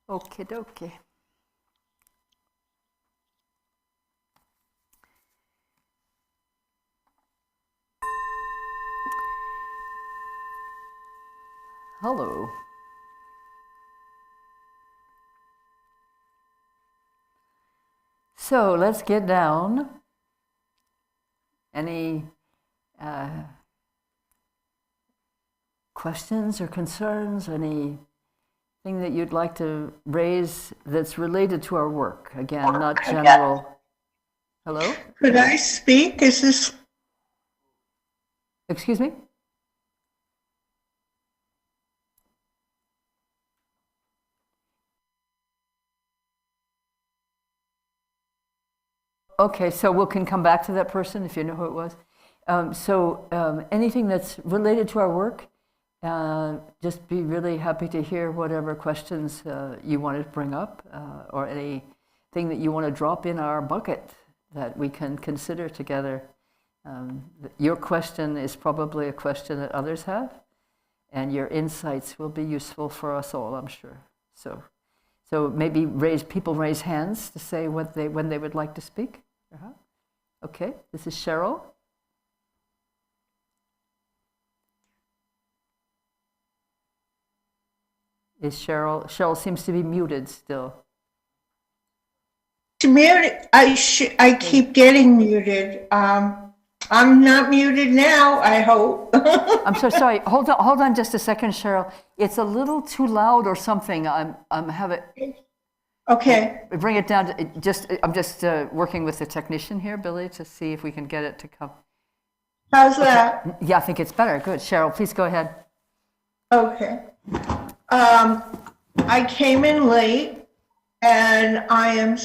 Okie dokie. Hello. So let's get down. Any questions or concerns? Anything that you'd like to raise that's related to our work? Again, not general. Hello? Could I speak? Is this? Excuse me? Okay, so we can come back to that person if you know who it was. Anything that's related to our work, just be really happy to hear whatever questions you want to bring up, or anything that you want to drop in our bucket that we can consider together. Your question is probably a question that others have, and your insights will be useful for us all, I'm sure. So maybe people raise hands to say when they would like to speak. Okay, this is Cheryl. Cheryl seems to be muted still. Muted. I keep getting muted. I'm not muted now, I hope. I'm so sorry. Hold on just a second, Cheryl. It's a little too loud or something. I'm having. Okay. Bring it down to I'm just working with the technician here, Billy, to see if we can get it to come. How's that? Yeah, I think it's better. Good. Cheryl, please go ahead. Okay. I came in late, and I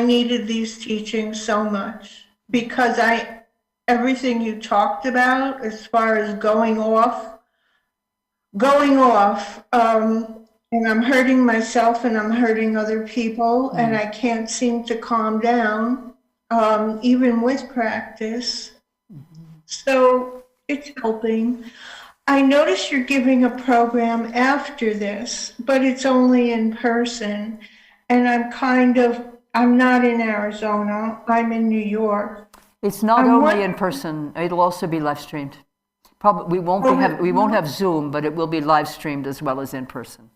needed these teachings so much because everything you talked about as far as going off, and I'm hurting myself and I'm hurting other people, and I can't seem to calm down, even with practice. So it's helping. I notice you're giving a program after this, but it's only in person. And I'm not in Arizona, I'm in New York. It's not only in person, it'll also be live streamed. Probably we won't have Zoom, but it will be live streamed as well as in person.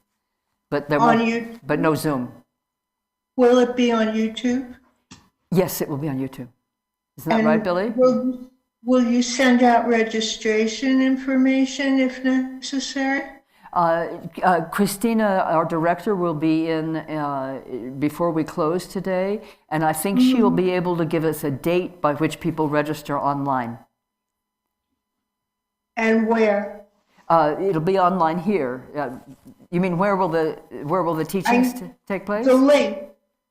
But but no Zoom. Will it be on YouTube? Yes, it will be on YouTube. Isn't that right, Billy? Will you send out registration information if necessary? Christina, our director, will be in before we close today, and I think she'll be able to give us a date by which people register online. And where? It'll be online here. You mean where will the teachings take place? The link.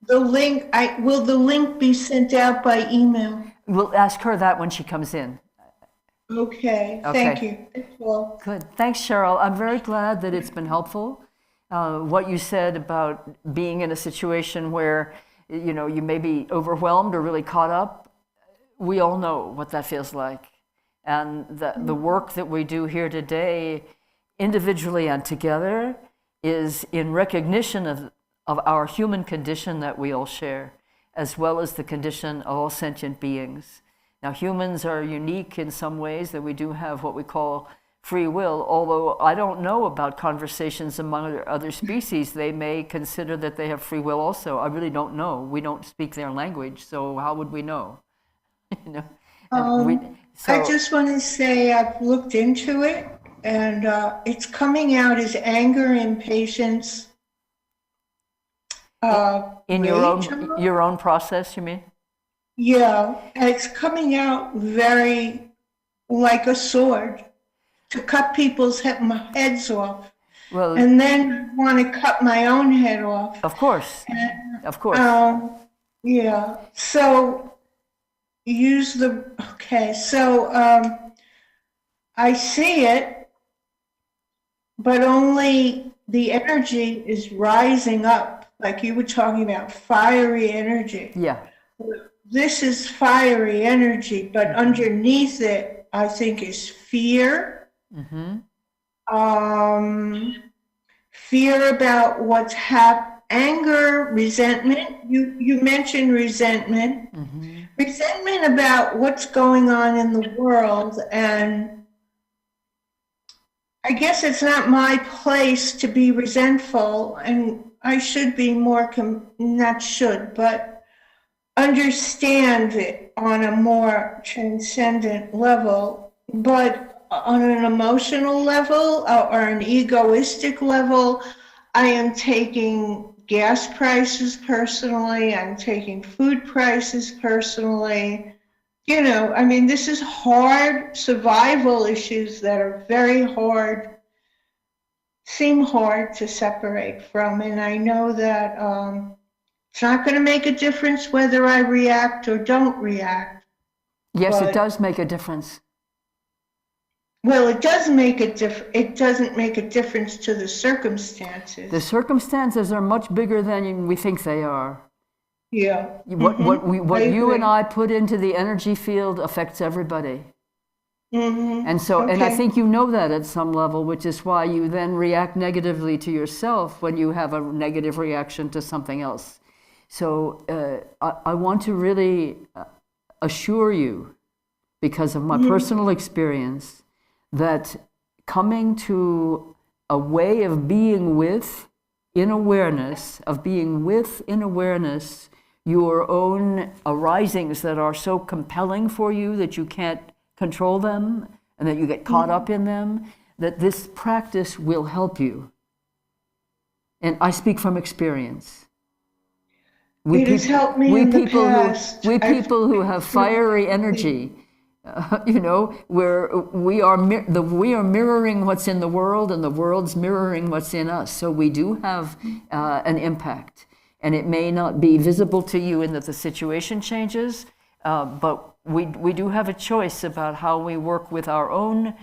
Will the link be sent out by email? We'll ask her that when she comes in. Okay. Thank you. That's all. Good. Thanks, Cheryl. I'm very glad that it's been helpful. What you said about being in a situation where you may be overwhelmed or really caught up, we all know what that feels like. And the work that we do here today, individually and together, is in recognition of our human condition that we all share, as well as the condition of all sentient beings. Now, humans are unique in some ways, that we do have what we call free will, although I don't know about conversations among other species. They may consider that they have free will also. I really don't know. We don't speak their language, so how would we know? I just want to say I've looked into it, and it's coming out as anger, impatience. In your own process, you mean? Yeah, it's coming out very like a sword to cut people's heads off. Well, and then want to cut my own head off. Of course. Of course. Yeah. So I see it, but only the energy is rising up, like you were talking about, fiery energy. Yeah. This is fiery energy, but underneath it, I think, is fear. fear about what's anger, resentment. You mentioned resentment. Resentment about what's going on in the world, and I guess it's not my place to be resentful, and I should be more, not should, but understand it on a more transcendent level. But on an emotional level or an egoistic level, I am taking gas prices personally, I'm taking food prices personally. You know, I mean, this is hard survival issues that are very hard, seem hard to separate from. And I know that it's not going to make a difference whether I react or don't react. Yes, it does make a difference. Well, it does make a it doesn't make a difference to the circumstances. The circumstances are much bigger than we think they are. Yeah. What you and I put into the energy field affects everybody. And so, and I think you know that at some level, which is why you then react negatively to yourself when you have a negative reaction to something else. So I want to really assure you, because of my personal experience, that coming to a way of being with in awareness, your own arisings that are so compelling for you that you can't control them and that you get caught up in them, that this practice will help you. And I speak from experience. It has helped me in the past. We people who have fiery energy, you know, where we are mirroring what's in the world, and the world's mirroring what's in us. So we do have an impact, and it may not be visible to you in that the situation changes, but we do have a choice about how we work with our own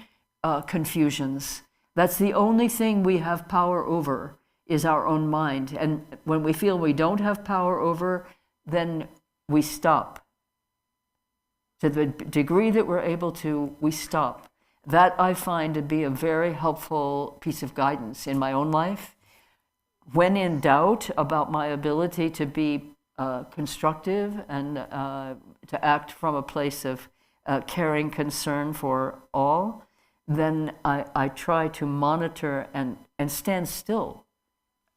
confusions. That's the only thing we have power over, is our own mind. And when we feel we don't have power over, then we stop. To the degree that we're able to, we stop. That I find to be a very helpful piece of guidance in my own life. When in doubt about my ability to be constructive and to act from a place of caring concern for all, then I try to monitor and stand still,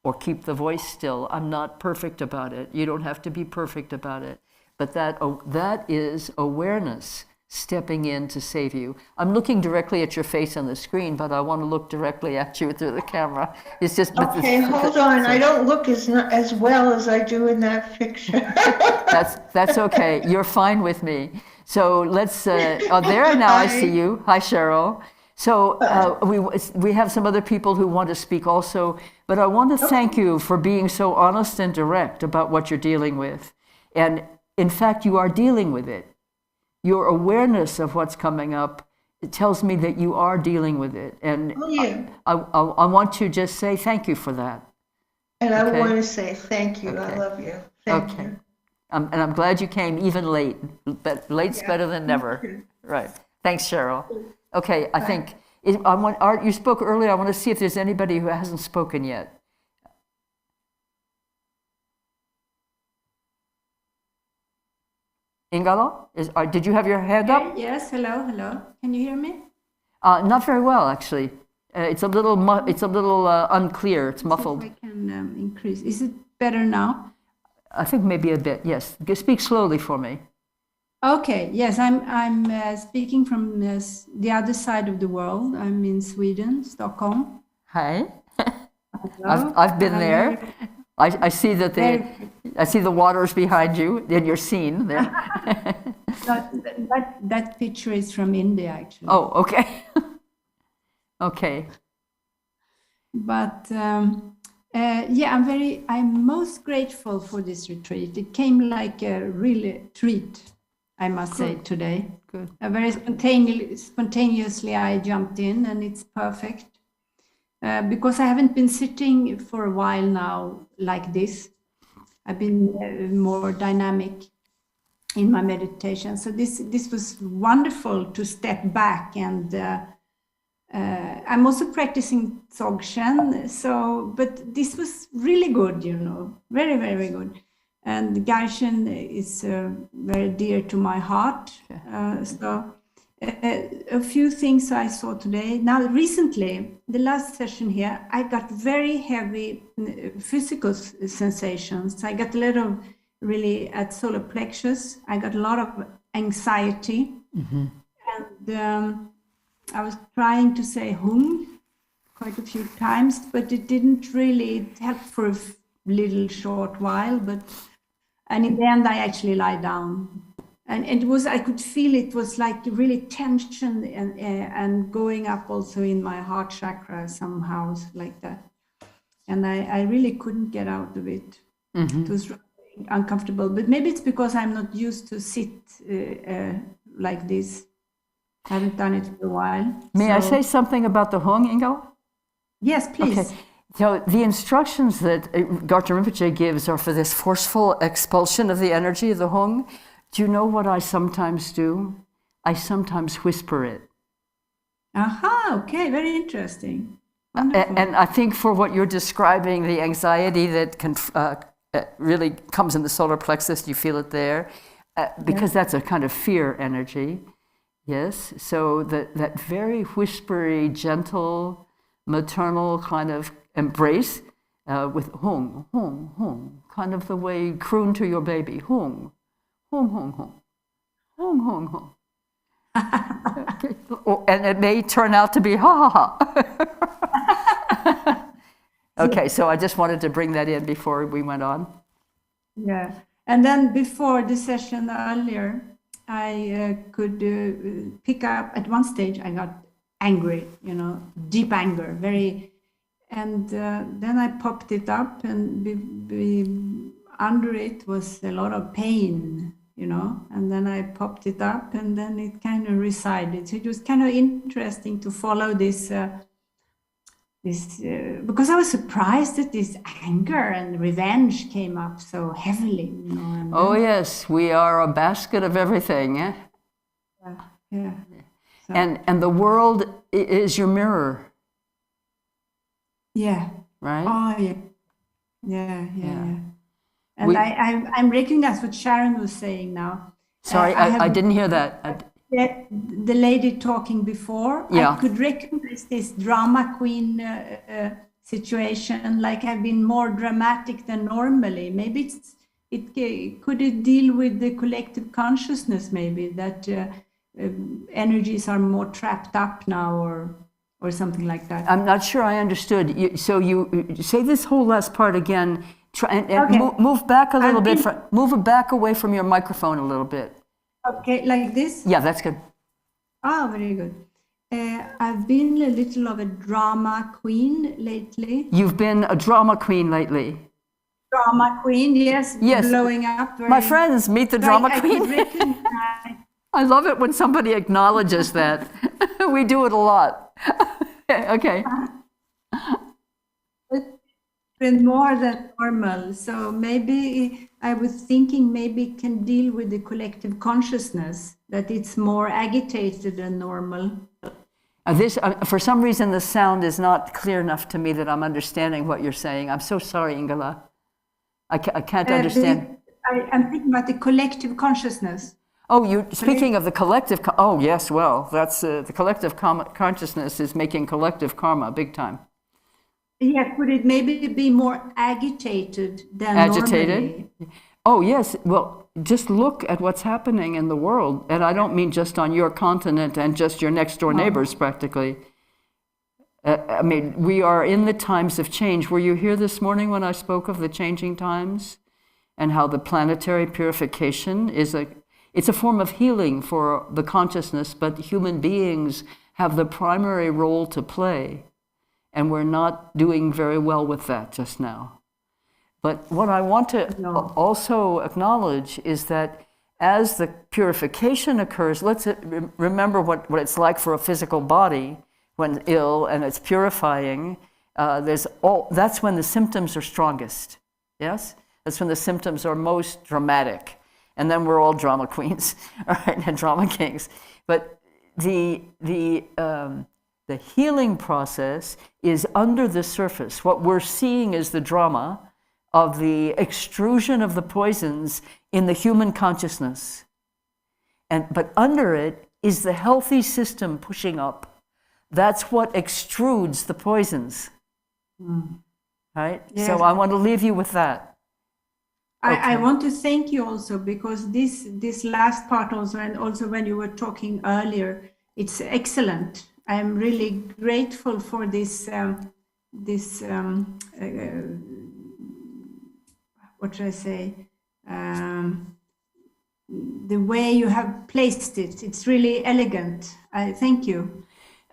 or keep the voice still. I'm not perfect about it. You don't have to be perfect about it. But that is awareness stepping in to save you. I'm looking directly at your face on the screen, but I want to look directly at you through the camera. It's just... Okay, hold on. I don't look as well as I do in that picture. That's okay. You're fine with me. So let's... oh, there now I see you. Hi, Cheryl. So we have some other people who want to speak also, but I want to thank you for being so honest and direct about what you're dealing with. And in fact, you are dealing with it. Your awareness of what's coming up, it tells me that you are dealing with it. And I want to just say thank you for that. And I want to say thank you. Okay. I love you. Thank you. And I'm glad you came even late. But late's better than never. Right. Thanks, Cheryl. Okay, I think, Art, you spoke earlier. I want to see if there's anybody who hasn't spoken yet. Ingalo, did you have your hand up? Yes, hello. Can you hear me? Not very well, actually. It's a little unclear. It's muffled. If I can increase. Is it better now? I think maybe a bit. Yes. Speak slowly for me. Okay. Yes, I'm speaking from the other side of the world. I'm in Sweden, Stockholm. Hi. I've been there. I see that I see the waters behind you in your scene there. that picture is from India, actually. Oh, okay. Okay. But I'm most grateful for this retreat. It came like a really treat, I must say, today. Good. Very spontaneously I jumped in, and it's perfect. Because I haven't been sitting for a while now like this. I've been more dynamic in my meditation. So this was wonderful to step back and I'm also practicing Dzogchen, but this was really good, very, very good. And Gaishen is very dear to my heart. A few things I saw today. Now, recently, the last session here, I got very heavy physical sensations. I got a lot of really at solar plexus. I got a lot of anxiety. And I was trying to say hum quite a few times, but it didn't really help for a little short while. And in the end, I actually lie down. And it was, I could feel it was like really tension and going up also in my heart chakra somehow, like that. And I really couldn't get out of it. It was really uncomfortable. But maybe it's because I'm not used to sit like this. I haven't done it for a while. May I say something about the Hung, Ingo? Yes, please. Okay. So the instructions that Dr. Rinpoche gives are for this forceful expulsion of the energy of the Hung. Do you know what I sometimes do? I sometimes whisper it. Aha, okay, very interesting. And I think for what you're describing, the anxiety that really comes in the solar plexus, you feel it there, because that's a kind of fear energy. Yes, so that very whispery, gentle, maternal kind of embrace with hung, hung, hung, kind of the way you croon to your baby, hung, hung, hung, hung, hung, hung, hung. And it may turn out to be ha ha ha. Okay, so I just wanted to bring that in before we went on. Yeah, and then before the session earlier, I could pick up, at one stage I got angry, deep anger, and then I popped it up, and under it was a lot of pain, and then I popped it up, and then it kind of resided. So it was kind of interesting to follow this, because I was surprised that this anger and revenge came up so heavily, Oh yes, we are a basket of everything. Eh? Yeah. So, and the world is your mirror. Yeah. Right? Oh yeah. Yeah. And I'm recognizing what Sharon was saying now. Sorry, I didn't hear that. The lady talking before, I could recognize this drama queen situation, like I've been more dramatic than normally. Maybe could it deal with the collective consciousness, maybe that energies are more trapped up now, or something like that. I'm not sure I understood. So you say this whole last part again. Okay. Move back a little bit. Move it back away from your microphone a little bit. Okay, like this? Yeah, that's good. Oh, very good. I've been a little of a drama queen lately. You've been a drama queen lately. Drama queen, yes. Yes. Blowing up. My friends, meet the drama queen. I love it when somebody acknowledges that. We do it a lot. Okay. Been more than normal. So maybe I was thinking maybe it can deal with the collective consciousness, that it's more agitated than normal. For some reason, the sound is not clear enough to me that I'm understanding what you're saying. I'm so sorry, Ingela. I can't understand. I'm thinking about the collective consciousness. Oh, you're speaking of the collective. Oh, yes. Well, that's the collective consciousness is making collective karma big time. Yeah, could it maybe be more agitated than normally? Oh, yes. Well, just look at what's happening in the world. And I don't mean just on your continent and just your next door neighbors, practically. I mean, we are in the times of change. Were you here this morning when I spoke of the changing times and how the planetary purification it's a form of healing for the consciousness, but human beings have the primary role to play. And we're not doing very well with that just now. But what I want to also acknowledge is that as the purification occurs, let's remember what it's like for a physical body when ill and it's purifying. That's when the symptoms are strongest. Yes? That's when the symptoms are most dramatic. And then we're all drama queens, all right, and drama kings. But The healing process is under the surface. What we're seeing is the drama of the extrusion of the poisons in the human consciousness. But under it is the healthy system pushing up. That's what extrudes the poisons. Right? Yes. So I want to leave you with that. I want to thank you also, because this last part also, and also when you were talking earlier, it's excellent. I'm really grateful for this what should I say? The way you have placed it. It's really elegant. I thank you.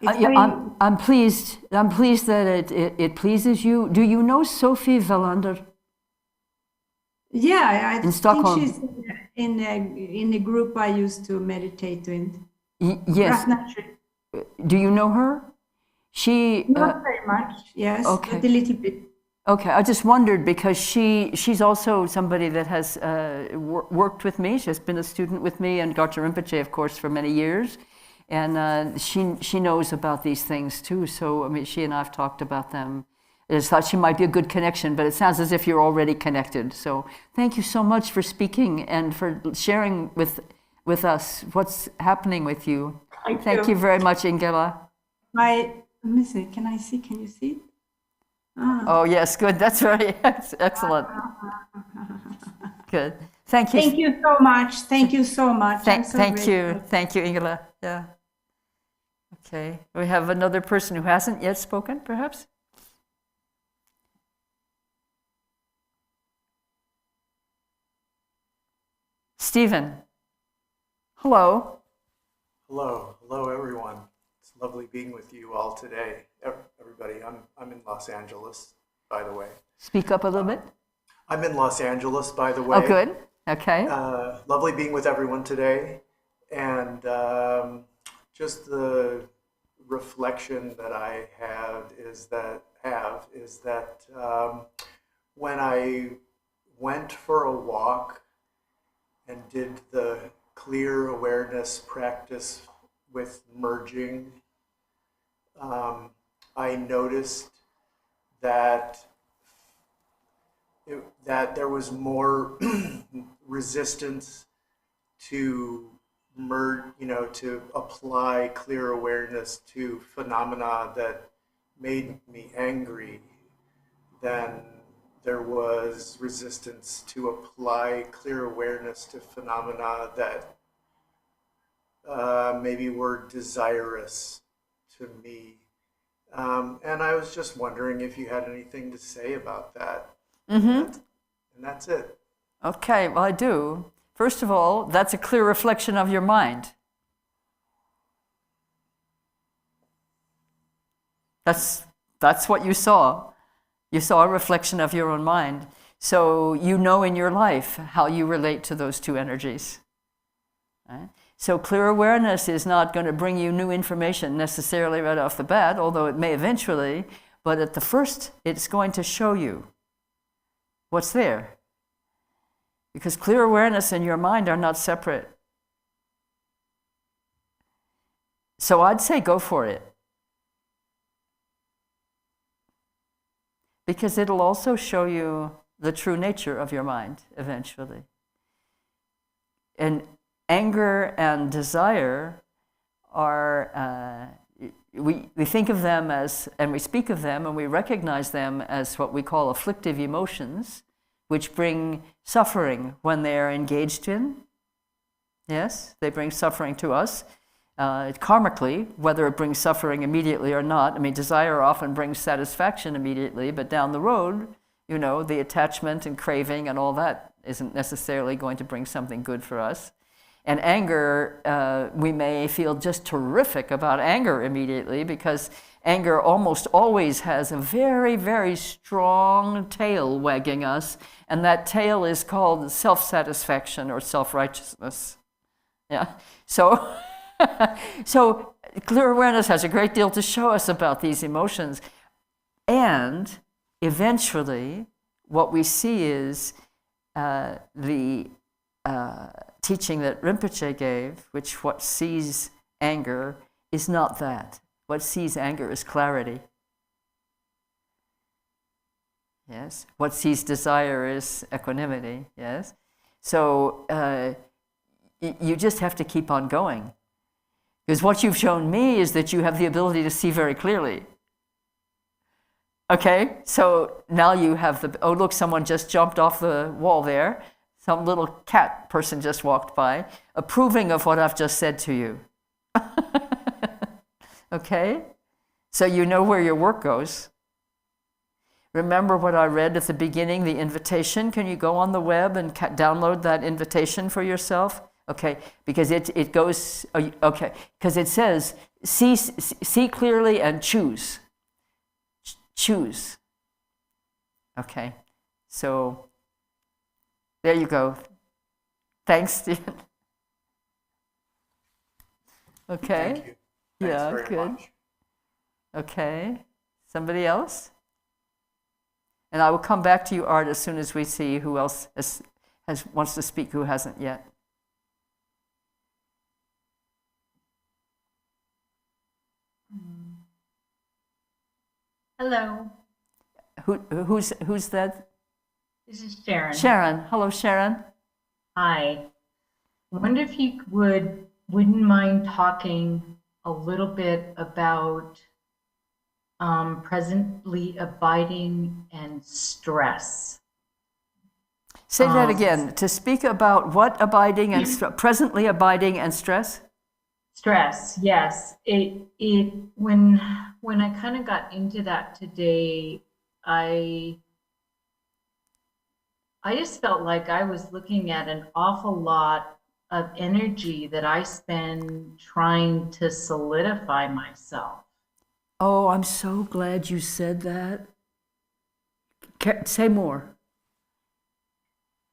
I'm pleased. I'm pleased that it pleases you. Do you know Sophie Velander? Yeah, I In Stockholm. think she's in a group I used to meditate in. Yes. Do you know her? She Not very much, yes, okay. but a little bit. Okay, I just wondered because she's also somebody that has worked with me. She has been a student with me and Dr. Rinpoche, of course, for many years. And she knows about these things too. So, I mean, she and I have talked about them. I just thought she might be a good connection, but it sounds as if you're already connected. So thank you so much for speaking and for sharing with us what's happening with you. Thank you very much, Ingela. Let me see, can you see it? Oh, yes, good. That's very excellent. Good. Thank you. Thank you so much. Thank you so much. Thank you. Thank you, Ingela. Yeah. Okay. We have another person who hasn't yet spoken, perhaps? Stephen. Hello. Hello, everyone. It's lovely being with you all today, everybody. I'm in Los Angeles, by the way. Speak up a little bit. I'm in Los Angeles, by the way. Oh, good. Okay. Lovely being with everyone today, and just the reflection that I have is that when I went for a walk and did the clear awareness practice with merging, I noticed that there was more resistance to to apply clear awareness to phenomena that made me angry than there was resistance to apply clear awareness to phenomena that maybe were desirous to me. And I was just wondering if you had anything to say about that. And that's it. Okay, well, I do. First of all, that's a clear reflection of your mind. That's what you saw. You saw a reflection of your own mind. So you know in your life how you relate to those two energies. Right? So clear awareness is not going to bring you new information necessarily right off the bat, although it may eventually, but at the first, it's going to show you what's there. Because clear awareness and your mind are not separate. So I'd say go for it. Because it'll also show you the true nature of your mind eventually. And anger and desire are, we think of them as, and we speak of them and we recognize them as what we call afflictive emotions, which bring suffering when they are engaged in. Yes, they bring suffering to us. Karmically, whether it brings suffering immediately or not. I mean, desire often brings satisfaction immediately, but down the road, the attachment and craving and all that isn't necessarily going to bring something good for us. And anger, we may feel just terrific about anger immediately because anger almost always has a very, very strong tail wagging us, and that tail is called self-satisfaction or self-righteousness. Yeah. So clear awareness has a great deal to show us about these emotions. And eventually, what we see is the teaching that Rinpoche gave, which what sees anger is not that. What sees anger is clarity. Yes. What sees desire is equanimity. Yes. So you just have to keep on going. Because what you've shown me is that you have the ability to see very clearly. Okay, so now you have the, oh look, someone just jumped off the wall there. Some little cat person just walked by, approving of what I've just said to you. Okay, so you know where your work goes. Remember what I read at the beginning, the invitation? Can you go on the web and download that invitation for yourself? Okay, because it goes, okay, because it says, see clearly and choose. Choose. Okay, so there you go. Thanks, Stephen. Okay. Thank you. Thanks Yeah, very good. much. Okay, somebody else? And I will come back to you, Art, as soon as we see who else wants to speak who hasn't yet. Hello, Who's that? this is Sharon. Sharon. Hello, Sharon. Hi. I wonder if you wouldn't mind talking a little bit about presently abiding and stress. Say that again. To speak about what abiding and presently abiding and stress? Stress, yes. When I kind of got into that today, I just felt like I was looking at an awful lot of energy that I spend trying to solidify myself. Oh, I'm so glad you said that. Say more.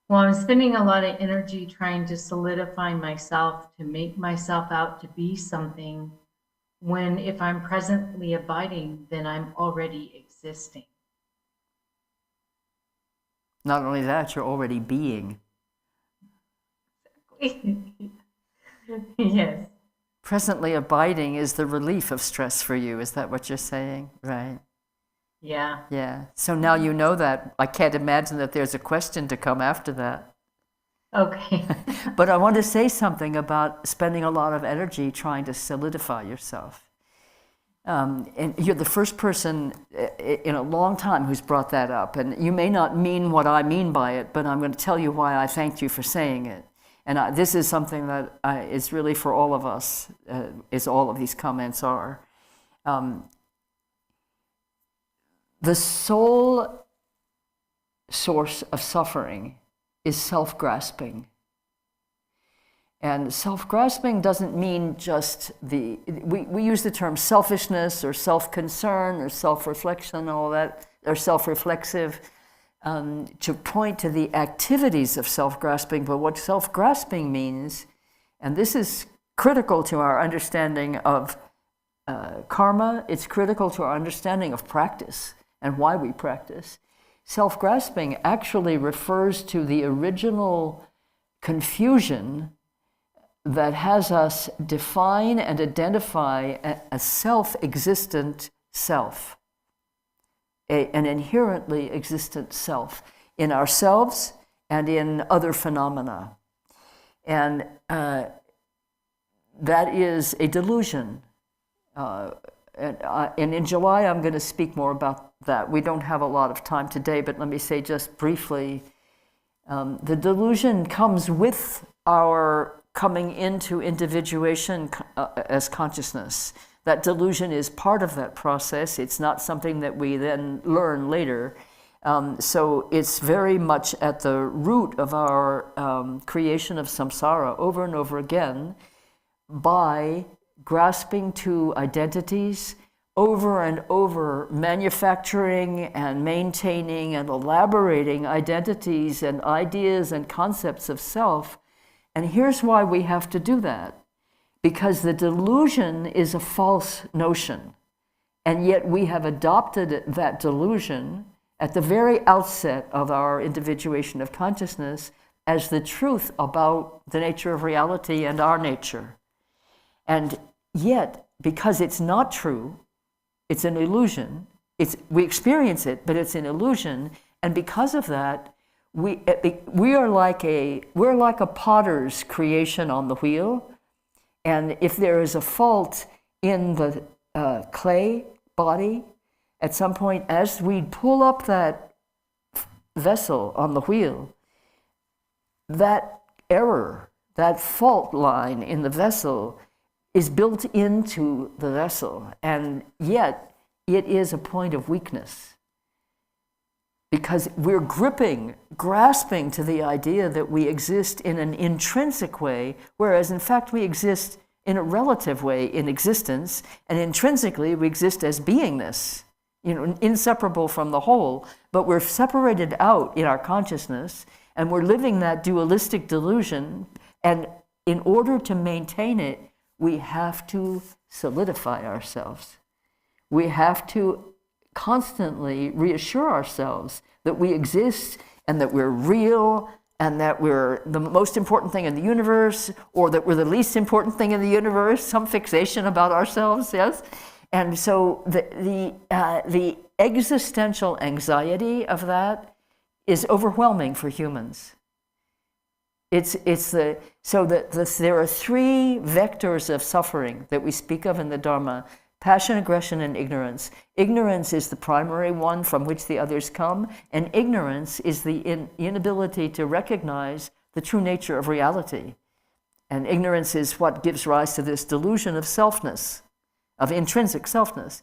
Well, I'm spending a lot of energy trying to solidify myself, to make myself out to be something, when if I'm presently abiding, then I'm already existing. Not only that, you're already being. Yes. Presently abiding is the relief of stress for you. Is that what you're saying? Right. Yeah. Yeah. So now you know that. I can't imagine that there's a question to come after that. Okay. But I want to say something about spending a lot of energy trying to solidify yourself. And you're the first person in a long time who's brought that up. And you may not mean what I mean by it, but I'm going to tell you why I thanked you for saying it. And this is something that is really for all of us, as all of these comments are. The sole source of suffering is self-grasping. And self-grasping doesn't mean just we use the term selfishness or self-concern or self-reflection, all that, or self-reflexive, to point to the activities of self-grasping. But what self-grasping means, and this is critical to our understanding of karma, it's critical to our understanding of practice and why we practice. Self-grasping actually refers to the original confusion that has us define and identify a self-existent self, an inherently existent self in ourselves and in other phenomena. And that is a delusion. And in July, I'm going to speak more about that. We don't have a lot of time today, but let me say just briefly, the delusion comes with our coming into individuation as consciousness. That delusion is part of that process. It's not something that we then learn later. So it's very much at the root of our creation of samsara over and over again by grasping to identities, over and over manufacturing and maintaining and elaborating identities and ideas and concepts of self. And here's why we have to do that. Because the delusion is a false notion. And yet we have adopted that delusion at the very outset of our individuation of consciousness as the truth about the nature of reality and our nature. And yet, because it's not true, it's an illusion. We experience it, but it's an illusion, and because of that, we're like a potter's creation on the wheel, and if there is a fault in the clay body, at some point, as we pull up that vessel on the wheel, that error, that fault line in the vessel is built into the vessel, and yet it is a point of weakness because we're grasping to the idea that we exist in an intrinsic way, whereas in fact we exist in a relative way in existence, and intrinsically we exist as beingness, inseparable from the whole, but we're separated out in our consciousness, and we're living that dualistic delusion, and in order to maintain it, we have to solidify ourselves. We have to constantly reassure ourselves that we exist and that we're real and that we're the most important thing in the universe, or that we're the least important thing in the universe, some fixation about ourselves, yes? And so the existential anxiety of that is overwhelming for humans. There are three vectors of suffering that we speak of in the Dharma: passion, aggression, and ignorance. Ignorance is the primary one from which the others come, and ignorance is the inability to recognize the true nature of reality. And ignorance is what gives rise to this delusion of selfness, of intrinsic selfness.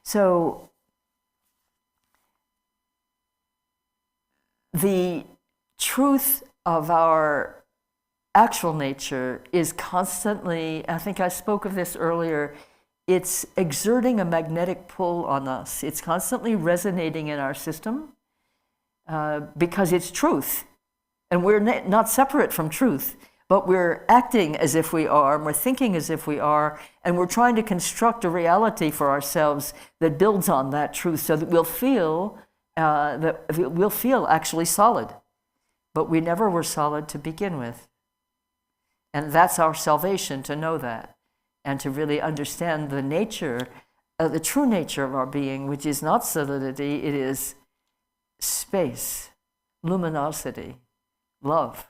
So the truth of our actual nature is constantly, I think I spoke of this earlier, it's exerting a magnetic pull on us. It's constantly resonating in our system because it's truth. And we're not separate from truth, but we're acting as if we are, and we're thinking as if we are, and we're trying to construct a reality for ourselves that builds on that truth so that we'll feel actually solid. But we never were solid to begin with. And that's our salvation, to know that, and to really understand the nature, the true nature of our being, which is not solidity, it is space, luminosity, love.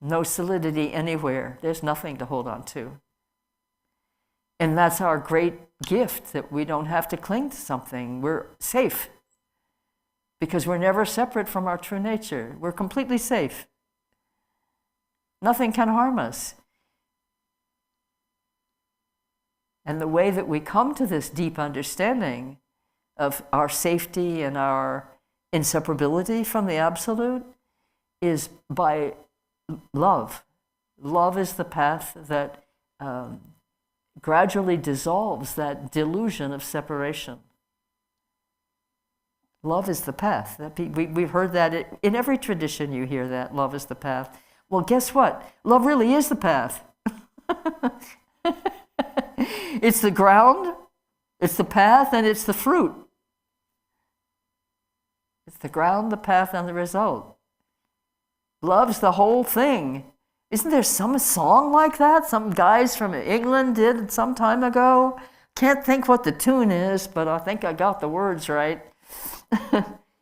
No solidity anywhere. There's nothing to hold on to. And that's our great gift, that we don't have to cling to something. We're safe because we're never separate from our true nature. We're completely safe. Nothing can harm us. And the way that we come to this deep understanding of our safety and our inseparability from the Absolute is by love. Love is the path that gradually dissolves that delusion of separation. Love is the path. We've heard that in every tradition. You hear that love is the path. Well, guess what? Love really is the path. It's the ground, it's the path, and it's the fruit. It's the ground, the path, and the result. Love's the whole thing. Isn't there some song like that? Some guys from England did some time ago. Can't think what the tune is, but I think I got the words right.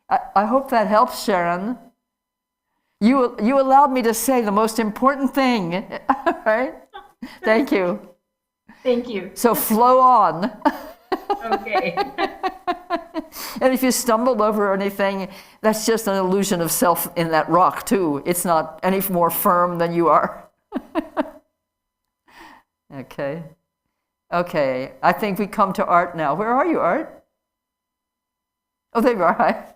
I hope that helps, Sharon. You allowed me to say the most important thing, right? Thank you. Thank you. So flow on. Okay. And if you stumble over anything, that's just an illusion of self in that rock too. It's not any more firm than you are. Okay. Okay, I think we come to Art now. Where are you, Art? Oh, there you are. Hi.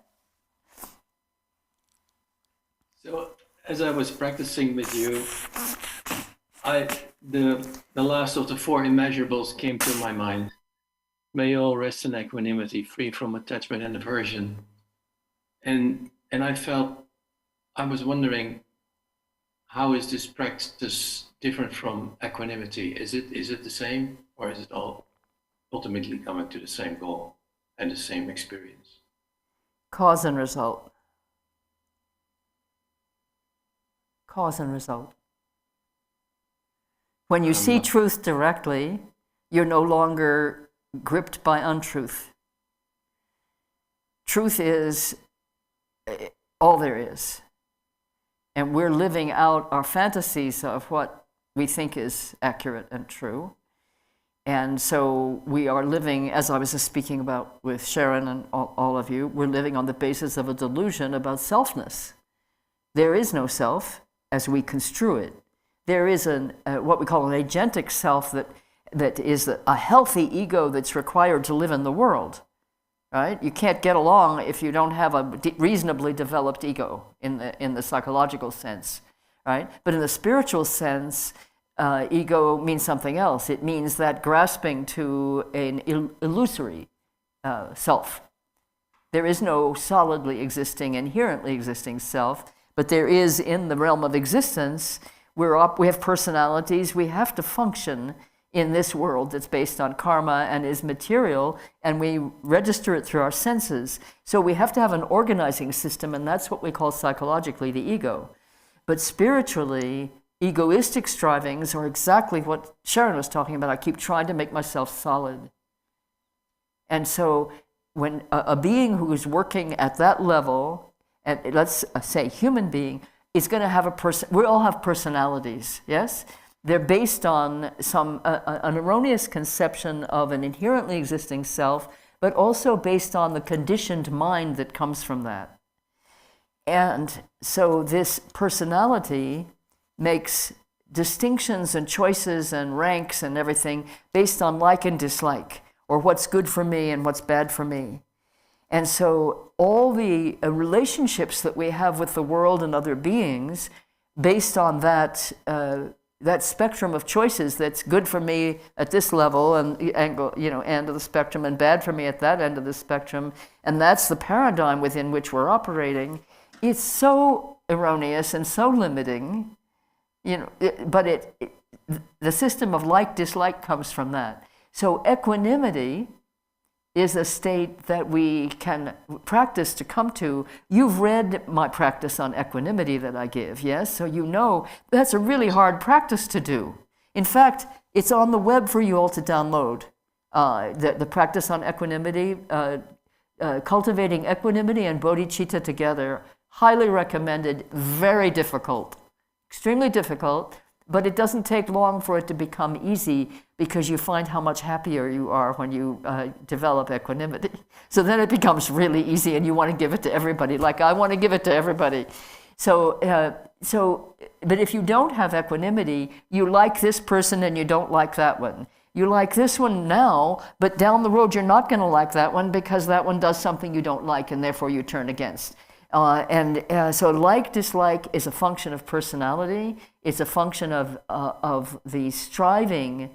So as I was practicing with you, the last of the four immeasurables came to my mind. May all rest in equanimity, free from attachment and aversion. And I was wondering, how is this practice different from equanimity? Is it the same, or is it all ultimately coming to the same goal and the same experience? Cause and result. Cause and result. When you see truth directly, you're no longer gripped by untruth. Truth is all there is. And we're living out our fantasies of what we think is accurate and true. And so we are living, as I was just speaking about with Sharon and all of you, we're living on the basis of a delusion about selfness. There is no self as we construe it. There is what we call an agentic self that is a healthy ego that's required to live in the world, right? You can't get along if you don't have a reasonably developed ego in the psychological sense, right? But in the spiritual sense, ego means something else. It means that grasping to an illusory self. There is no solidly existing, inherently existing self, but there is in the realm of existence. We have personalities. We have to function in this world that's based on karma and is material, and we register it through our senses. So we have to have an organizing system, and that's what we call psychologically the ego. But spiritually, egoistic strivings are exactly what Sharon was talking about. I keep trying to make myself solid. And so when a being who is working at that level, and let's say human being, is going to have we all have personalities, yes? They're based on an erroneous conception of an inherently existing self, but also based on the conditioned mind that comes from that. And so this personality makes distinctions and choices and ranks and everything based on like and dislike, or what's good for me and what's bad for me. And so all the relationships that we have with the world and other beings, based on that spectrum of choices that's good for me at this level and end of the spectrum, and bad for me at that end of the spectrum, and that's the paradigm within which we're operating. It's so erroneous and so limiting, but the system of like-dislike comes from that. So equanimity is a state that we can practice to come to. You've read my practice on equanimity that I give, yes? So you know that's a really hard practice to do. In fact, it's on the web for you all to download. The practice on equanimity, cultivating equanimity and bodhicitta together, highly recommended, very difficult, extremely difficult, but it doesn't take long for it to become easy, because you find how much happier you are when you develop equanimity. So then it becomes really easy, and you want to give it to everybody, like I want to give it to everybody. So but if you don't have equanimity, you like this person and you don't like that one. You like this one now, but down the road you're not going to like that one because that one does something you don't like, and therefore you turn against. So like-dislike is a function of personality. It's a function of the striving,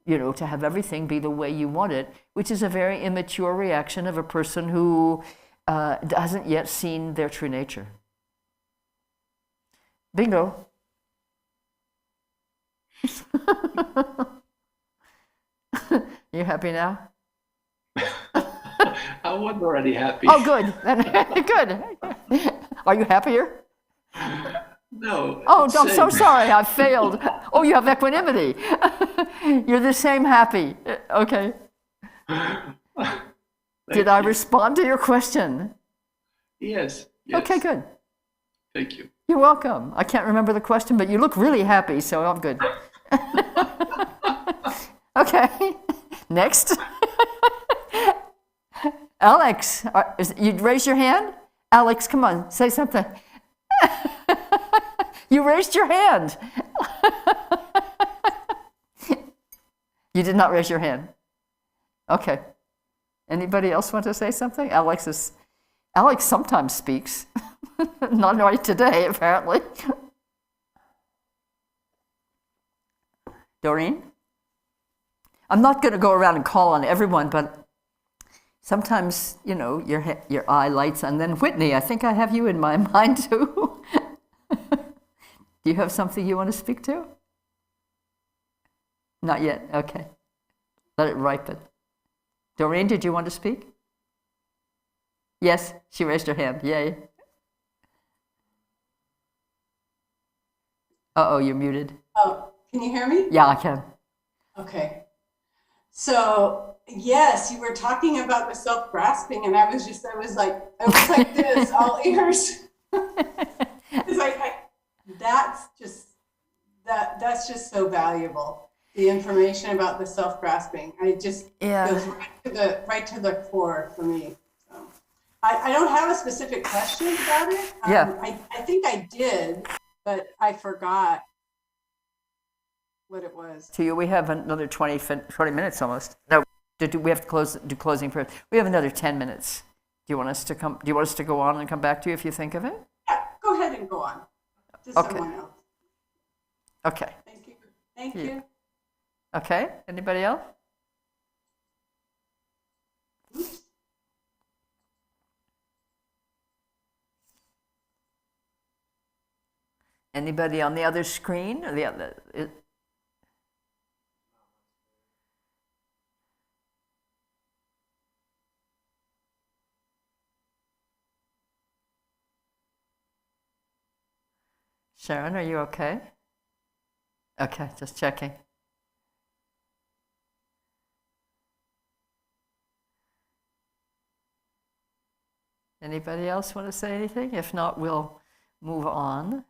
to have everything be the way you want it, which is a very immature reaction of a person who hasn't yet seen their true nature. Bingo. You happy now? I was already happy. Oh, good. Good. Are you happier? No. Oh, I'm so sorry. I failed. Oh, you have equanimity. You're the same happy. Okay. Did I respond to your question? Yes. Okay, good. Thank you. You're welcome. I can't remember the question, but you look really happy, so I'm good. Okay. Next. Alex, you'd raise your hand? Alex, come on, say something. You raised your hand. You did not raise your hand. Okay. Anybody else want to say something? Alex sometimes speaks. Not right today, apparently. Doreen? I'm not going to go around and call on everyone, but sometimes, your eye lights. And then Whitney, I think I have you in my mind too. Do you have something you want to speak to? Not yet. Okay. Let it ripen. Doreen, did you want to speak? Yes, she raised her hand. Yay. Uh-oh, you're muted. Oh, Can you hear me? Yeah, I can. Okay. So yes, you were talking about the self-grasping, and I was like this, all ears. It's like that's just so valuable. The information about the self-grasping, it just goes right to the core for me. So I don't have a specific question about it. I think I did, but I forgot what it was. To you, we have another 20 minutes almost. No, we have to do closing prayer. We have another 10 minutes. Do you want us to go on and come back to you if you think of it? Yeah, go ahead and go on to someone else. Okay. Thank you. Thank you. Okay. Anybody else? Anybody on the other screen or the other? Sharon, are you okay? Okay, just checking. Anybody else want to say anything? If not, we'll move on.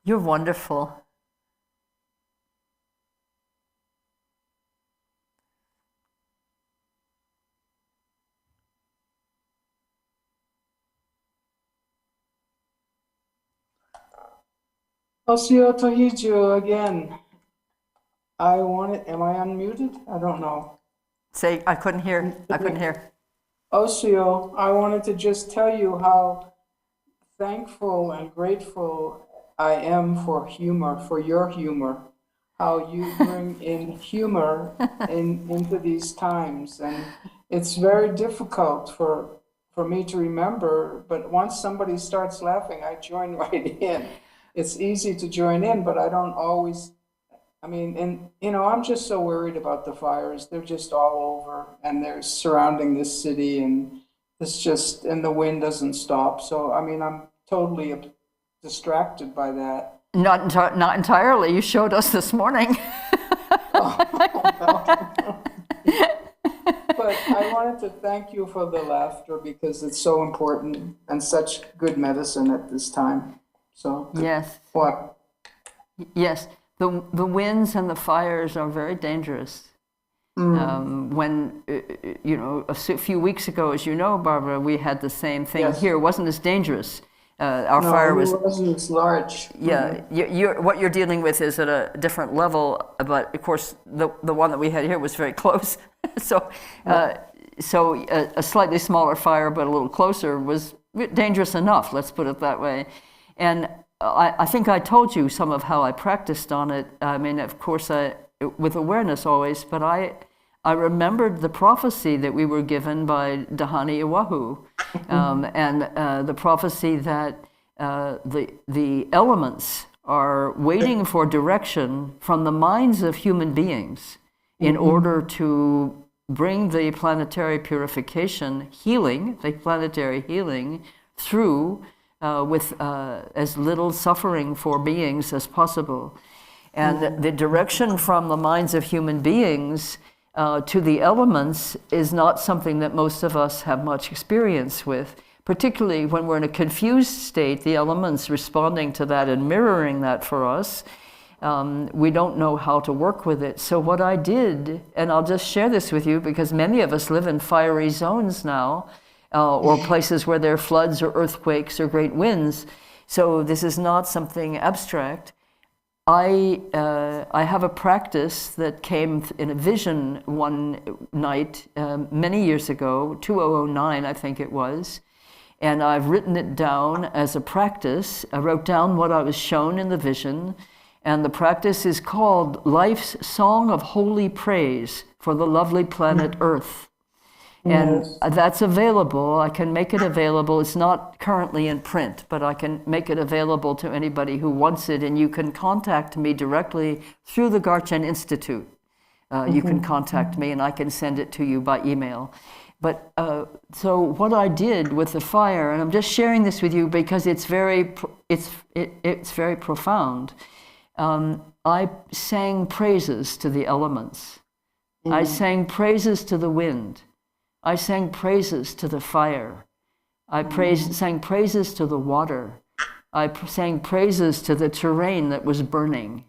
You're wonderful. Osio Tohiju again. Am I unmuted? I don't know. Say, I couldn't hear. Osio, I wanted to just tell you how thankful and grateful I am for humor, for your humor, how you bring in humor into these times. And it's very difficult for me to remember, but once somebody starts laughing, I join right in. It's easy to join in, but I don't always, I'm just so worried about the fires. They're just all over and they're surrounding this city and and the wind doesn't stop. So, I'm totally distracted by that. Not entirely. You showed us this morning. But I wanted to thank you for the laughter because it's so important and such good medicine at this time. So yes. What? Yes, the winds and the fires are very dangerous. When a few weeks ago, as you know, Barbara, we had the same thing here. It wasn't as dangerous. Our fire wasn't as large. Yeah, what you're dealing with is at a different level, but of course the one that we had here was very close. So a slightly smaller fire, but a little closer, was dangerous enough. Let's put it that way. And I think I told you some of how I practiced on it. Of course, with awareness always, but I remembered the prophecy that we were given by Dahani Iwahu, and the prophecy that the elements are waiting for direction from the minds of human beings in order to bring the planetary purification the planetary healing through with as little suffering for beings as possible. And the direction from the minds of human beings to the elements is not something that most of us have much experience with, particularly when we're in a confused state, the elements responding to that and mirroring that for us. We don't know how to work with it. So what I did, and I'll just share this with you because many of us live in fiery zones now, or places where there are floods or earthquakes or great winds. So this is not something abstract. I have a practice that came in a vision one night many years ago, 2009 I think it was, and I've written it down as a practice. I wrote down what I was shown in the vision, and the practice is called Life's Song of Holy Praise for the Lovely Planet Earth. And that's available. I can make it available. It's not currently in print, but I can make it available to anybody who wants it. And you can contact me directly through the Garchen Institute. You can contact me and I can send it to you by email. But so what I did with the fire, and I'm just sharing this with you because it's very profound. I sang praises to the elements. I sang praises to the wind. I sang praises to the fire. I sang praises to the water. I sang praises to the terrain that was burning.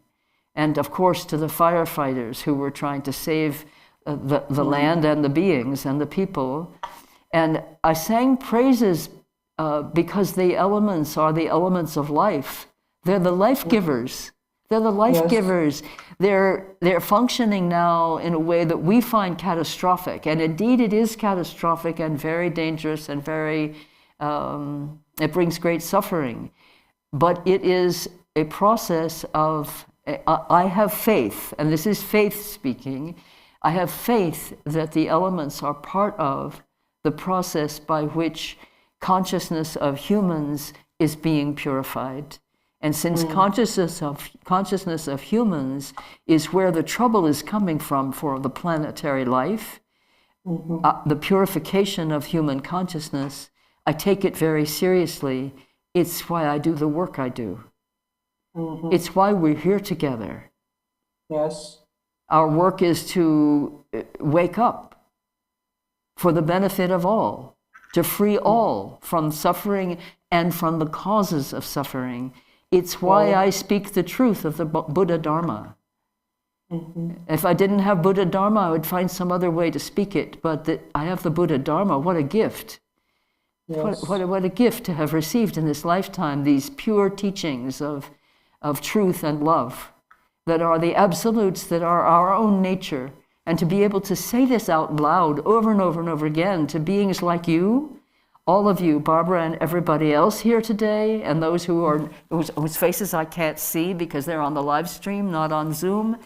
And of course to the firefighters who were trying to save the land and the beings and the people. And I sang praises because the elements are the elements of life. They're the life givers. They're the life givers. They're functioning now in a way that we find catastrophic. And indeed it is catastrophic and very dangerous and very, it brings great suffering. But it is a process of, I have faith, and this is faith speaking, I have faith that the elements are part of the process by which consciousness of humans is being purified. And since consciousness of humans is where the trouble is coming from for the planetary life, the purification of human consciousness, I take it very seriously. It's why I do the work I do. It's why we're here together. Yes. Our work is to wake up for the benefit of all, to free all from suffering and from the causes of suffering. It's why I speak the truth of the Buddha Dharma. If I didn't have Buddha Dharma, I would find some other way to speak it, but I have the Buddha Dharma. What a gift. Yes. What a gift to have received in this lifetime, these pure teachings of truth and love that are the absolutes, that are our own nature. And to be able to say this out loud over and over and over again to beings like you, all of you, Barbara and everybody else here today, and those whose faces I can't see because they're on the live stream, not on Zoom,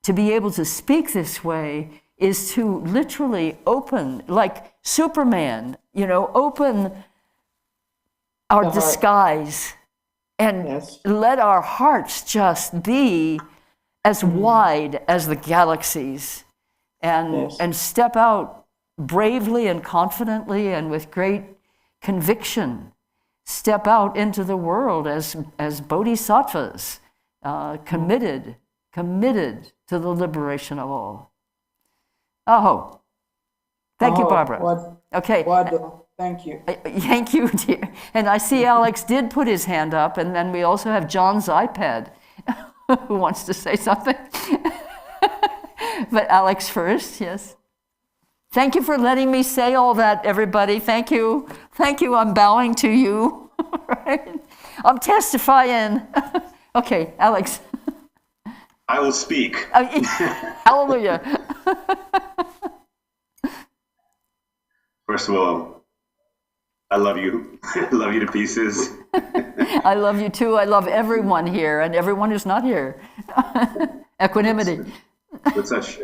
to be able to speak this way is to literally open, like Superman, open our disguise and let our hearts just be as wide as the galaxies and step out bravely and confidently and with great conviction, step out into the world as bodhisattvas, committed to the liberation of all. Oh, thank you, Barbara. Okay. Thank you. Thank you, dear. And I see Alex did put his hand up, and then we also have John's iPad who wants to say something. But Alex first, yes. Thank you for letting me say all that, everybody. Thank you. Thank you. I'm bowing to you. Right? I'm testifying. Okay, Alex. I will speak. Hallelujah. First of all, I love you. I love you to pieces. I love you too. I love everyone here and everyone who's not here. Equanimity. With such,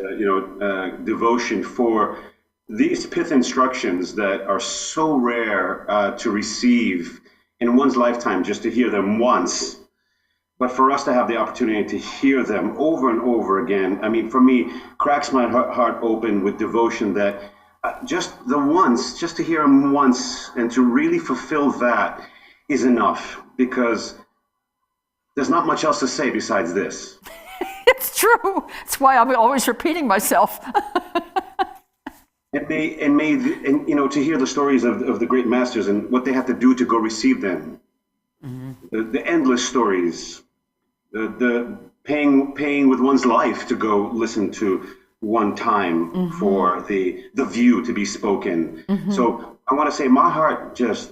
devotion for these pith instructions that are so rare to receive in one's lifetime, just to hear them once. But for us to have the opportunity to hear them over and over again, I mean, for me, cracks my heart open with devotion that just to hear them once and to really fulfill that is enough, because there's not much else to say besides this. It's true. That's why I'm always repeating myself. And to hear the stories of the great masters and what they had to do to go receive them, the endless stories, the paying with one's life to go listen to one time for the view to be spoken. So I want to say my heart just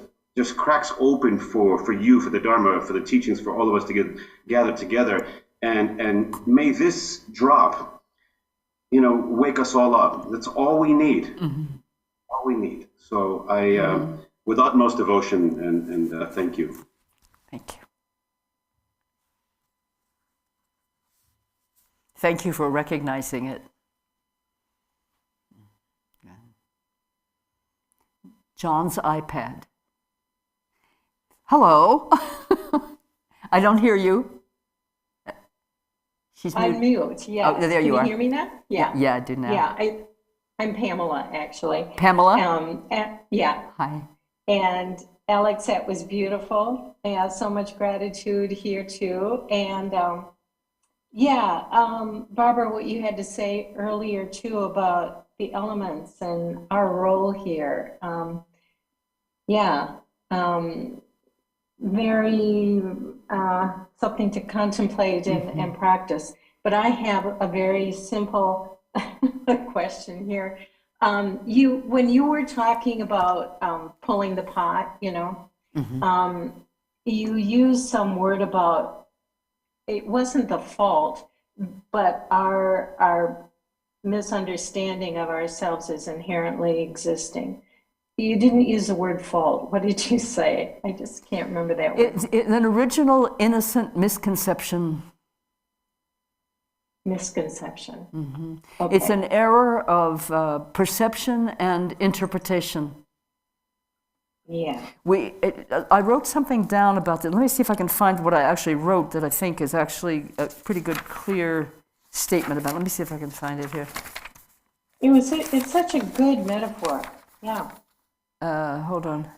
cracks open for you, for the Dharma, for the teachings, for all of us to get gathered together, and may this drop, wake us all up. That's all we need. All we need. So I, with utmost devotion, and thank you. Thank you. Thank you for recognizing it. John's iPad. Hello. I don't hear you. She's I'm mute. Yes. Oh, there you are. Can you hear me now? Yeah. Yeah, I do now. Yeah. I'm Pamela, actually. Pamela? Yeah. Hi. And Alex, that was beautiful. So much gratitude here too. And Barbara, what you had to say earlier too about the elements and our role here. Very something to contemplate and practice. But I have a very simple question here. When you were talking about pulling the pot, you used some word about it wasn't the fault, but our misunderstanding of ourselves as inherently existing. You didn't use the word fault. What did you say? I just can't remember that word. It's an original innocent misconception. Misconception. Okay. It's an error of perception and interpretation. Yeah. I wrote something down about that. Let me see if I can find what I actually wrote that I think is actually a pretty good, clear statement about it. Let me see if I can find it here. It's such a good metaphor. Yeah. Hold on.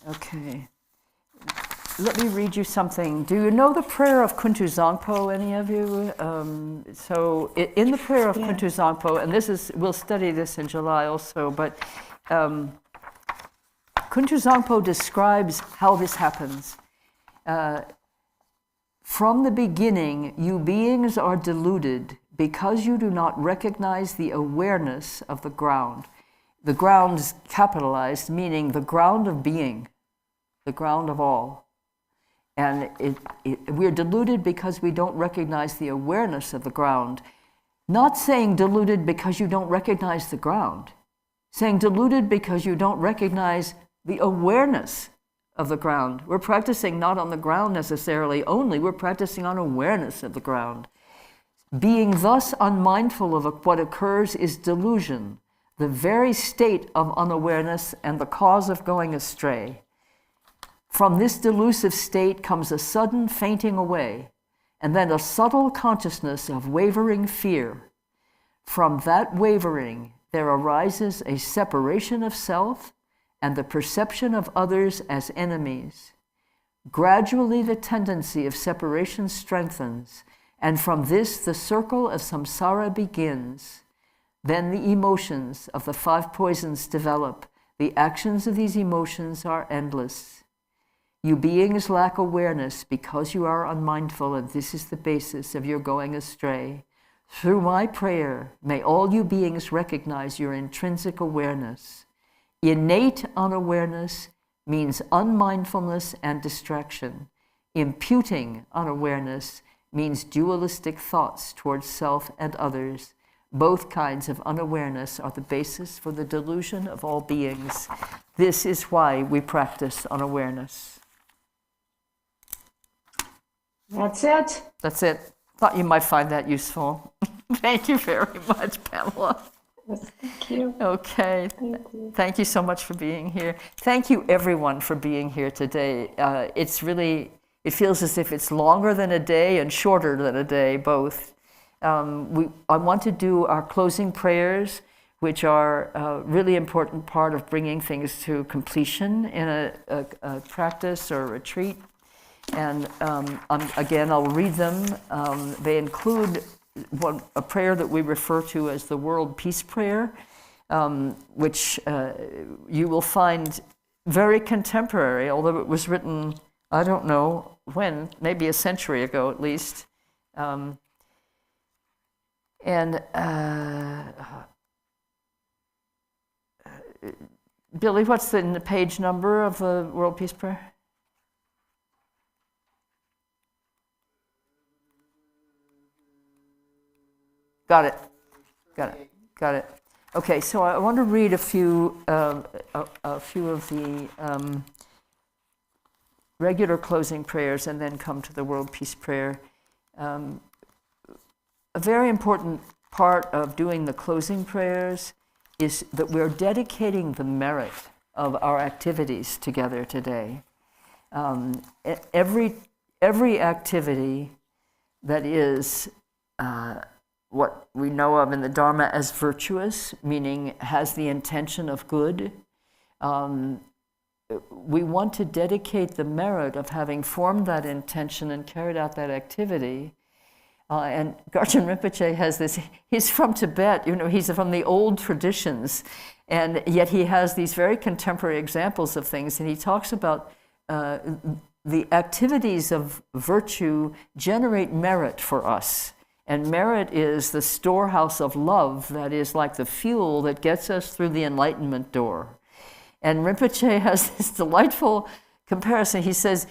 Okay. Let me read you something. Do you know the prayer of Kuntu Zangpo, any of you? So in the prayer of Kuntu Zangpo, and we'll study this in July also, but Kuntu Zangpo describes how this happens. From the beginning, you beings are deluded because you do not recognize the awareness of the ground. The ground is capitalized, meaning the ground of being, the ground of all. And we're deluded because we don't recognize the awareness of the ground. Not saying deluded because you don't recognize the ground. Saying deluded because you don't recognize the awareness of the ground. We're practicing not on the ground necessarily only, we're practicing on awareness of the ground. Being thus unmindful of what occurs is delusion, the very state of unawareness and the cause of going astray. From this delusive state comes a sudden fainting away, and then a subtle consciousness of wavering fear. From that wavering, there arises a separation of self and the perception of others as enemies. Gradually, the tendency of separation strengthens, and from this, the circle of samsara begins. Then the emotions of the 5 poisons develop. The actions of these emotions are endless. You beings lack awareness because you are unmindful, and this is the basis of your going astray. Through my prayer, may all you beings recognize your intrinsic awareness. Innate unawareness means unmindfulness and distraction. Imputing unawareness means dualistic thoughts towards self and others. Both kinds of unawareness are the basis for the delusion of all beings. This is why we practice unawareness. That's it. That's it. Thought you might find that useful. Thank you very much, Pamela. Thank you. Okay. Thank you so much for being here. Thank you, everyone, for being here today. It feels as if it's longer than a day and shorter than a day, both. I want to do our closing prayers, which are a really important part of bringing things to completion in a practice or a retreat. And again, I'll read them. They include a prayer that we refer to as the World Peace Prayer, which you will find very contemporary, although it was written, I don't know when, maybe a century ago at least. Billy, what's the page number of the World Peace Prayer? Got it. Okay, so I want to read a few of the regular closing prayers and then come to the World Peace Prayer. A very important part of doing the closing prayers is that we're dedicating the merit of our activities together today. Every activity that is what we know of in the Dharma as virtuous, meaning has the intention of good, we want to dedicate the merit of having formed that intention and carried out that activity. And Garchen Rinpoche has this, he's from Tibet, he's from the old traditions, and yet he has these very contemporary examples of things, and he talks about the activities of virtue generate merit for us. And merit is the storehouse of love that is like the fuel that gets us through the enlightenment door. And Rinpoche has this delightful comparison. He says,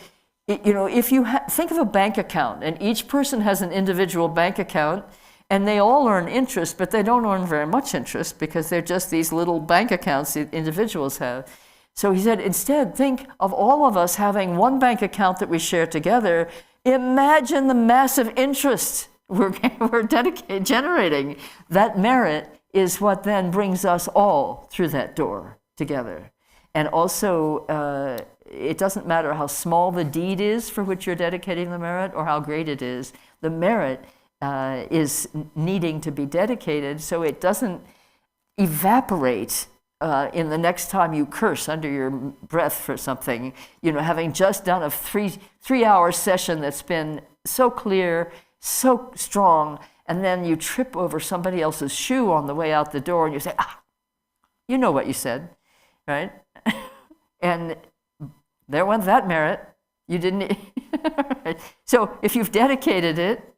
if you think of a bank account, and each person has an individual bank account, and they all earn interest, but they don't earn very much interest because they're just these little bank accounts that individuals have. So he said, instead, think of all of us having one bank account that we share together. Imagine the massive interest we're generating. That merit is what then brings us all through that door together. And also, it doesn't matter how small the deed is for which you're dedicating the merit or how great it is. The merit is needing to be dedicated so it doesn't evaporate in the next time you curse under your breath for something. Having just done a three-hour session that's been so clear, so strong, and then you trip over somebody else's shoe on the way out the door and you say, you know what you said, right? And there went that merit. You didn't. So if you've dedicated it,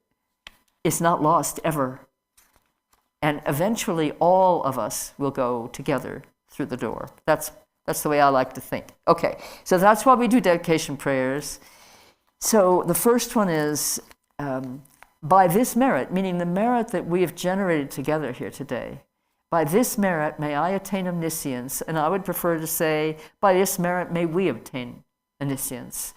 it's not lost ever. And eventually all of us will go together through the door. That's the way I like to think. Okay, so that's why we do dedication prayers. So the first one is, by this merit, meaning the merit that we have generated together here today, by this merit may I attain omniscience, and I would prefer to say, by this merit may we obtain omniscience.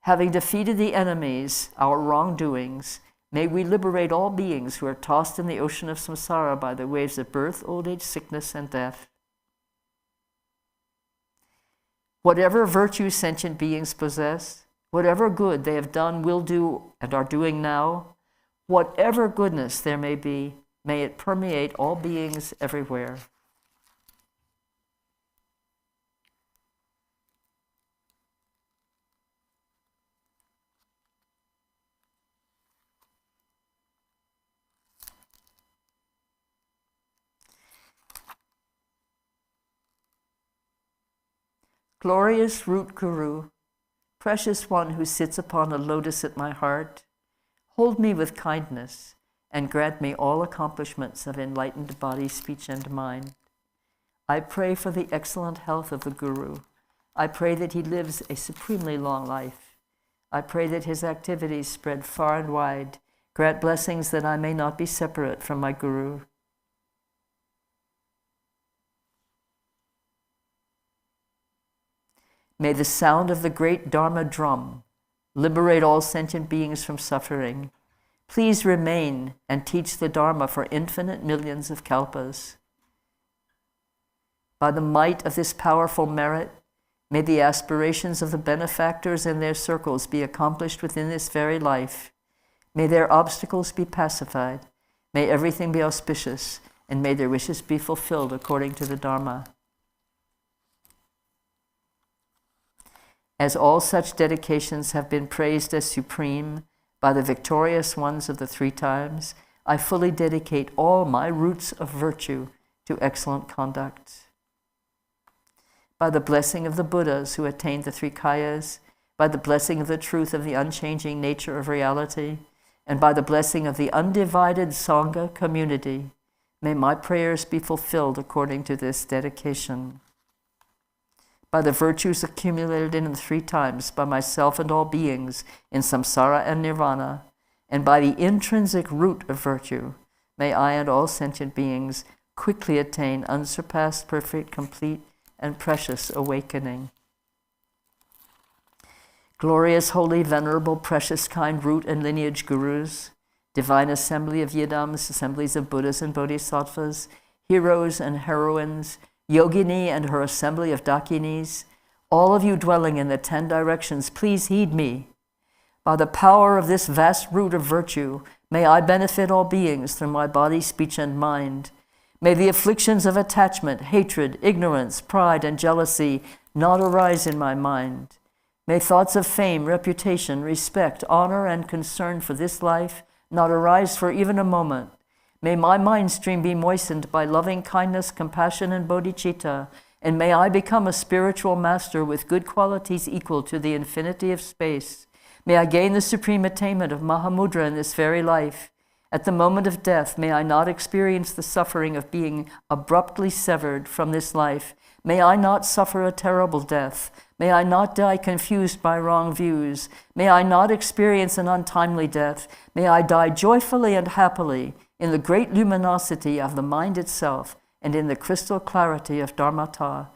Having defeated the enemies, our wrongdoings, may we liberate all beings who are tossed in the ocean of samsara by the waves of birth, old age, sickness, and death. Whatever virtue sentient beings possess, whatever good they have done, will do, and are doing now, whatever goodness there may be, may it permeate all beings everywhere. Glorious root guru, precious one who sits upon a lotus at my heart, hold me with kindness and grant me all accomplishments of enlightened body, speech, and mind. I pray for the excellent health of the guru. I pray that he lives a supremely long life. I pray that his activities spread far and wide. Grant blessings that I may not be separate from my guru. May the sound of the great Dharma drum liberate all sentient beings from suffering. Please remain and teach the Dharma for infinite millions of kalpas. By the might of this powerful merit, may the aspirations of the benefactors and their circles be accomplished within this very life. May their obstacles be pacified. May everything be auspicious, and may their wishes be fulfilled according to the Dharma. As all such dedications have been praised as supreme by the victorious ones of the three times, I fully dedicate all my roots of virtue to excellent conduct. By the blessing of the Buddhas who attained the three kayas, by the blessing of the truth of the unchanging nature of reality, and by the blessing of the undivided Sangha community, may my prayers be fulfilled according to this dedication. By the virtues accumulated in the three times by myself and all beings in samsara and nirvana, and by the intrinsic root of virtue, may I and all sentient beings quickly attain unsurpassed, perfect, complete, and precious awakening. Glorious, holy, venerable, precious, kind root and lineage gurus, divine assembly of yidams, assemblies of Buddhas and Bodhisattvas, heroes and heroines, Yogini and her assembly of Dakinis, all of you dwelling in the 10 directions, please heed me. By the power of this vast root of virtue, may I benefit all beings through my body, speech, and mind. May the afflictions of attachment, hatred, ignorance, pride, and jealousy not arise in my mind. May thoughts of fame, reputation, respect, honor, and concern for this life not arise for even a moment. May my mind stream be moistened by loving kindness, compassion, and bodhicitta, and may I become a spiritual master with good qualities equal to the infinity of space. May I gain the supreme attainment of Mahamudra in this very life. At the moment of death, may I not experience the suffering of being abruptly severed from this life. May I not suffer a terrible death. May I not die confused by wrong views. May I not experience an untimely death. May I die joyfully and happily in the great luminosity of the mind itself and in the crystal clarity of Dharmata.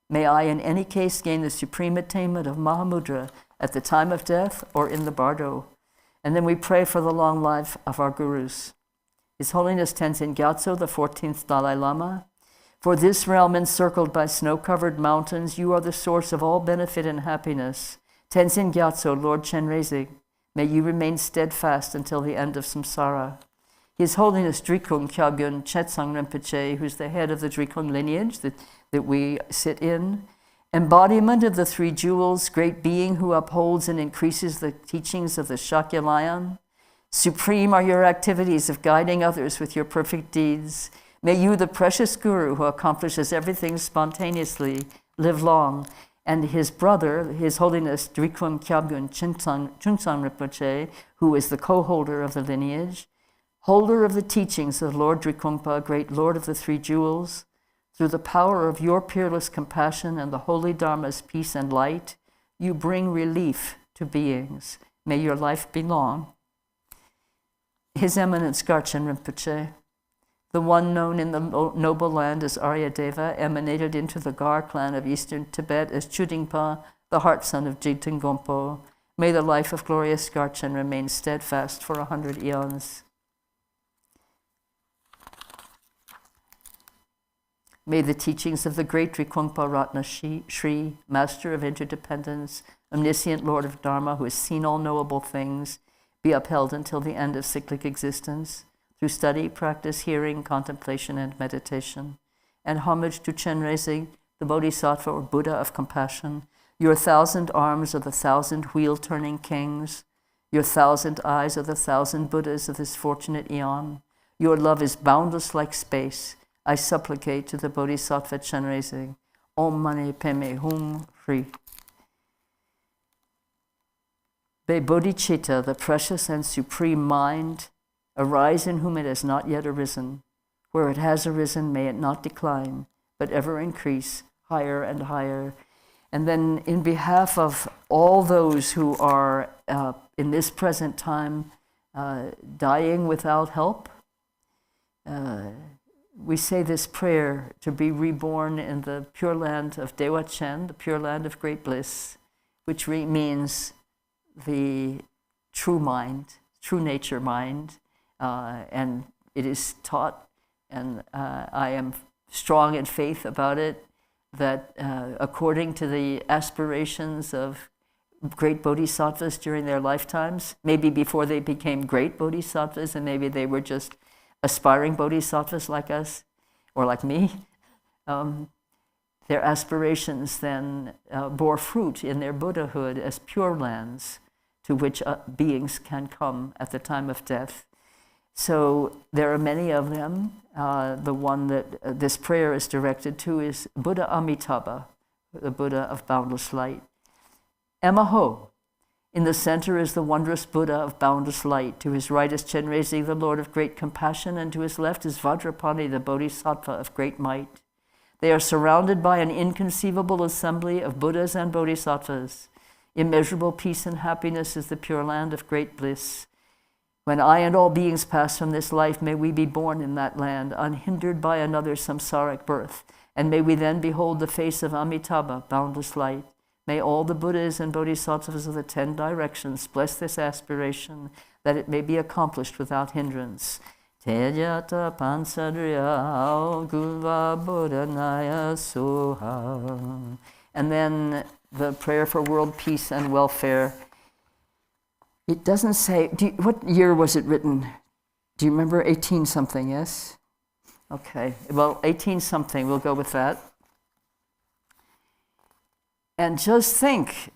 May I in any case gain the supreme attainment of Mahamudra at the time of death or in the bardo. And then we pray for the long life of our gurus. His Holiness Tenzin Gyatso, the 14th Dalai Lama. For this realm encircled by snow-covered mountains, you are the source of all benefit and happiness. Tenzin Gyatso, Lord Chenrezig, may you remain steadfast until the end of samsara. His Holiness Drikung Kyagyun Chetsang Rinpoche, who's the head of the Drikung lineage that we sit in, embodiment of the 3 jewels, great being who upholds and increases the teachings of the Shakyamuni. Supreme are your activities of guiding others with your perfect deeds. May you, the precious Guru who accomplishes everything spontaneously, live long. And his brother, His Holiness Drikung Kyagyun Chunsang Rinpoche, who is the co-holder of the lineage, holder of the teachings of Lord Drikungpa, great Lord of the 3 jewels, through the power of your peerless compassion and the holy Dharma's peace and light, you bring relief to beings. May your life be long. His Eminence Garchen Rinpoche, the one known in the noble land as Aryadeva, emanated into the Gar clan of eastern Tibet as Chudingpa, the heart son of Jigten Gompo. May the life of glorious Garchen remain steadfast for 100 eons. May the teachings of the great Drikungpa Ratna Shri, Master of Interdependence, omniscient Lord of Dharma, who has seen all knowable things, be upheld until the end of cyclic existence, through study, practice, hearing, contemplation, and meditation. And homage to Chenrezig, the Bodhisattva or Buddha of compassion. Your 1,000 arms are the 1,000 wheel-turning kings. Your 1,000 eyes are the 1,000 Buddhas of this fortunate eon. Your love is boundless like space. I supplicate to the Bodhisattva Chenrezig. Om Mani Padme Hum Hri. May bodhicitta, the precious and supreme mind, arise in whom it has not yet arisen. Where it has arisen, may it not decline, but ever increase higher and higher. And then in behalf of all those who are in this present time dying without help, we say this prayer to be reborn in the pure land of Dewa Chen, the pure land of great bliss, which means the true mind, true nature mind, and it is taught, and I am strong in faith about it, that according to the aspirations of great bodhisattvas during their lifetimes, maybe before they became great bodhisattvas, and maybe they were just aspiring bodhisattvas like us, or like me, their aspirations then bore fruit in their Buddhahood as pure lands to which beings can come at the time of death. So there are many of them. The one that this prayer is directed to is Buddha Amitabha, the Buddha of boundless light. Emaho. In the center is the wondrous Buddha of boundless light. To his right is Chenrezig, the Lord of great compassion, and to his left is Vajrapani, the Bodhisattva of great might. They are surrounded by an inconceivable assembly of Buddhas and Bodhisattvas. Immeasurable peace and happiness is the pure land of great bliss. When I and all beings pass from this life, may we be born in that land, unhindered by another samsaric birth, and may we then behold the face of Amitabha, boundless light. May all the Buddhas and Bodhisattvas of the 10 directions bless this aspiration, that it may be accomplished without hindrance. Tejata Pansadriya Gulva Bodhanaya Soha. And then the prayer for world peace and welfare. It doesn't say, what year was it written? Do you remember? 18 something, yes? Okay, well, 18 something, we'll go with that. And just think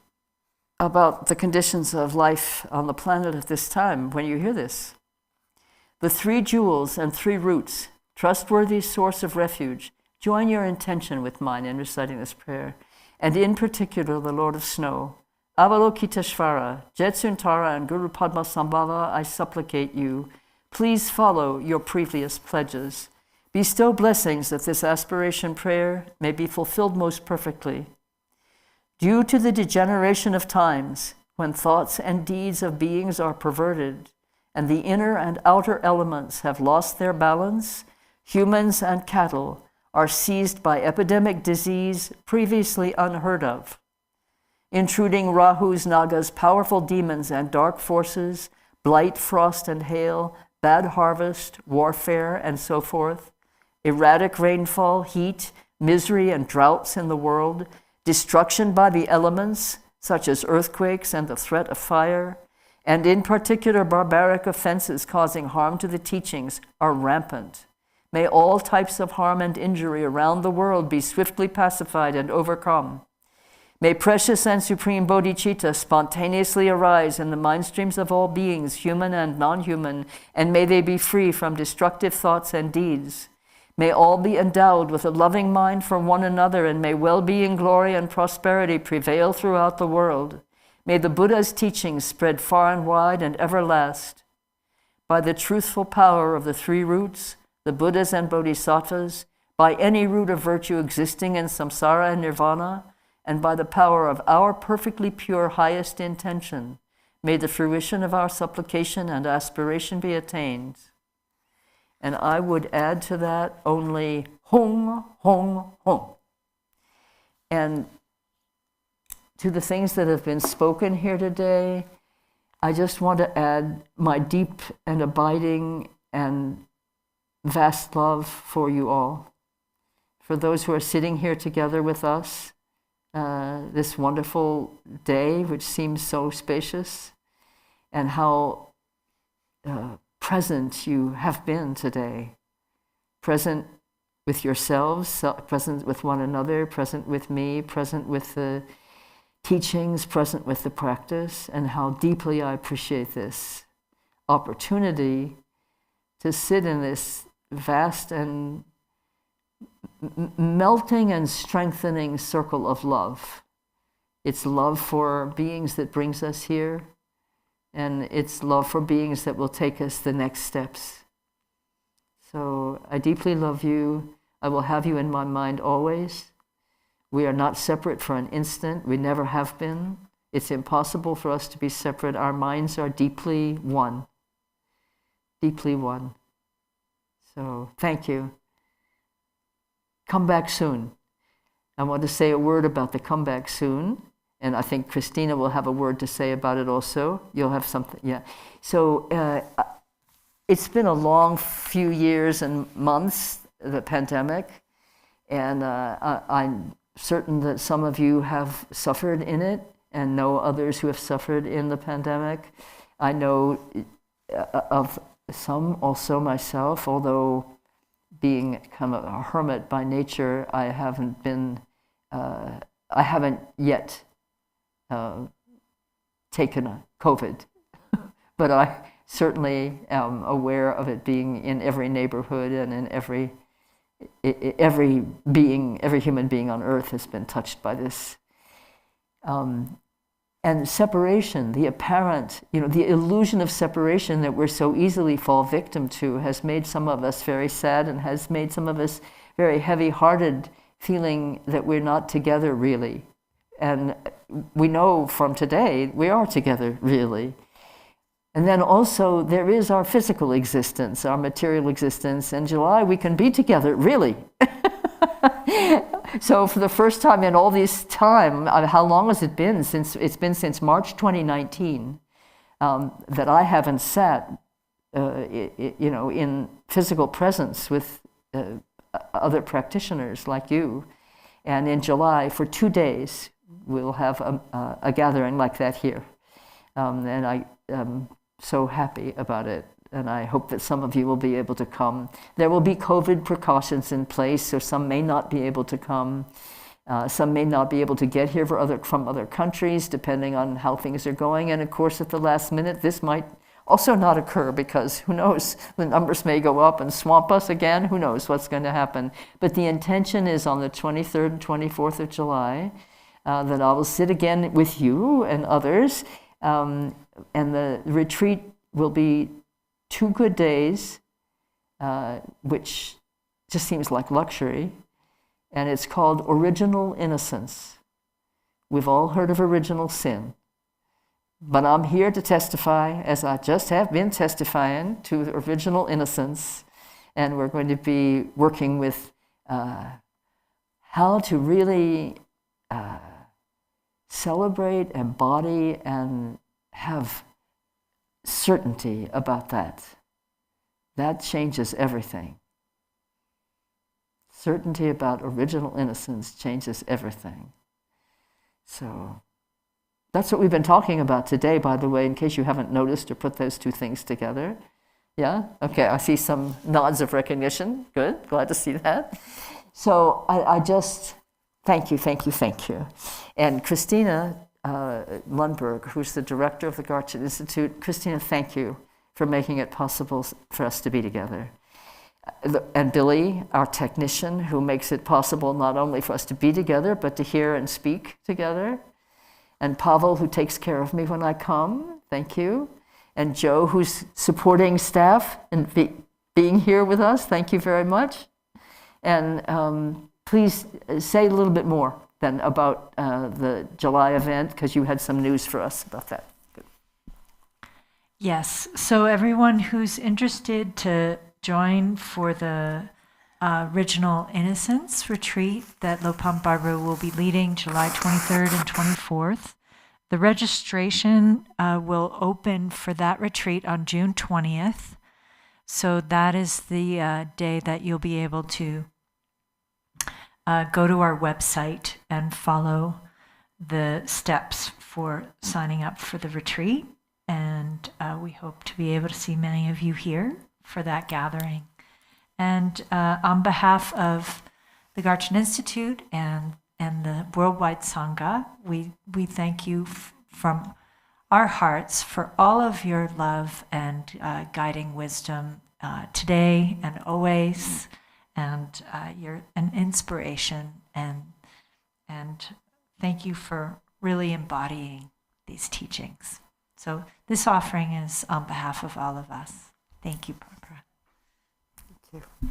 about the conditions of life on the planet at this time when you hear this. The 3 jewels and 3 roots, trustworthy source of refuge, join your intention with mine in reciting this prayer. And in particular, the Lord of Snow, Avalokiteshvara, Jetsuntara, and Guru Padma Sambhava, I supplicate you, please follow your previous pledges. Bestow blessings that this aspiration prayer may be fulfilled most perfectly. Due to the degeneration of times, when thoughts and deeds of beings are perverted, and the inner and outer elements have lost their balance, humans and cattle are seized by epidemic disease previously unheard of. Intruding Rahu's, Naga's powerful demons and dark forces, blight, frost and hail, bad harvest, warfare, and so forth, erratic rainfall, heat, misery and droughts in the world, destruction by the elements, such as earthquakes and the threat of fire, and in particular barbaric offenses causing harm to the teachings are rampant. May all types of harm and injury around the world be swiftly pacified and overcome. May precious and supreme bodhicitta spontaneously arise in the mind streams of all beings, human and non-human, and may they be free from destructive thoughts and deeds. May all be endowed with a loving mind for one another, and may well-being, glory, and prosperity prevail throughout the world. May the Buddha's teachings spread far and wide and ever last. By the truthful power of the 3 roots, the Buddhas and Bodhisattvas, by any root of virtue existing in samsara and nirvana, and by the power of our perfectly pure highest intention, may the fruition of our supplication and aspiration be attained. And I would add to that only Hong, Hong, Hong. And to the things that have been spoken here today, I just want to add my deep and abiding and vast love for you all, for those who are sitting here together with us this wonderful day, which seems so spacious, and how present you have been today, present with yourselves, present with one another, present with me, present with the teachings, present with the practice, and how deeply I appreciate this opportunity to sit in this vast and melting and strengthening circle of love. It's love for beings that brings us here, and it's love for beings that will take us the next steps. So I deeply love you. I will have you in my mind always. We are not separate for an instant. We never have been. It's impossible for us to be separate. Our minds are deeply one. Deeply one. So thank you. Come back soon. I want to say a word about the come back soon. And I think Christina will have a word to say about it also. You'll have something, yeah. So it's been a long few years and months, the pandemic. And I'm certain that some of you have suffered in it and know others who have suffered in the pandemic. I know of some also myself, although being kind of a hermit by nature, I haven't yet taken a COVID, but I certainly am aware of it being in every neighborhood and in every human being on earth has been touched by this. And separation, the apparent, the illusion of separation that we're so easily fall victim to has made some of us very sad and has made some of us very heavy-hearted, feeling that we're not together really. And we know from today we are together really. And then also there is our physical existence, our material existence. In July we can be together really. So for the first time in all this time, how long has it been? It's been since March 2019 that I haven't sat in physical presence with other practitioners like you. And in July, for 2 days, we'll have a gathering like that here. And I am so happy about it. And I hope that some of you will be able to come. There will be COVID precautions in place, so some may not be able to come. Some may not be able to get here from other countries, depending on how things are going. And of course, at the last minute, this might also not occur, because who knows, the numbers may go up and swamp us again. Who knows what's going to happen. But the intention is on the 23rd and 24th of July that I will sit again with you and others. And the retreat will be 2 good days, which just seems like luxury. And it's called Original Innocence. We've all heard of original sin. But I'm here to testify, as I just have been testifying, to original innocence. And we're going to be working with how to really celebrate, embody, and have certainty about that. That changes everything. Certainty about original innocence changes everything. So that's what we've been talking about today, by the way, in case you haven't noticed or put those 2 things together. Yeah? Okay, I see some nods of recognition. Good, glad to see that. So I just, thank you. And Christina Lundberg, who's the director of the Garchin Institute, Christina, thank you for making it possible for us to be together. And Billy, our technician, who makes it possible not only for us to be together, but to hear and speak together. And Pavel, who takes care of me when I come, thank you. And Joe, who's supporting staff and being here with us, thank you very much. And please say a little bit more then about the July event, because you had some news for us about that. Good. Yes, so everyone who's interested to join for the Original Innocence retreat that Lopon Barber will be leading July 23rd and 24th. The registration will open for that retreat on June 20th. So that is the day that you'll be able to go to our website and follow the steps for signing up for the retreat. And we hope to be able to see many of you here for that gathering. And on behalf of the Garchin Institute and the Worldwide Sangha, we thank you from our hearts for all of your love and guiding wisdom today and always, and you're an inspiration, and thank you for really embodying these teachings. So this offering is on behalf of all of us. Thank you, Barbara. Thank you.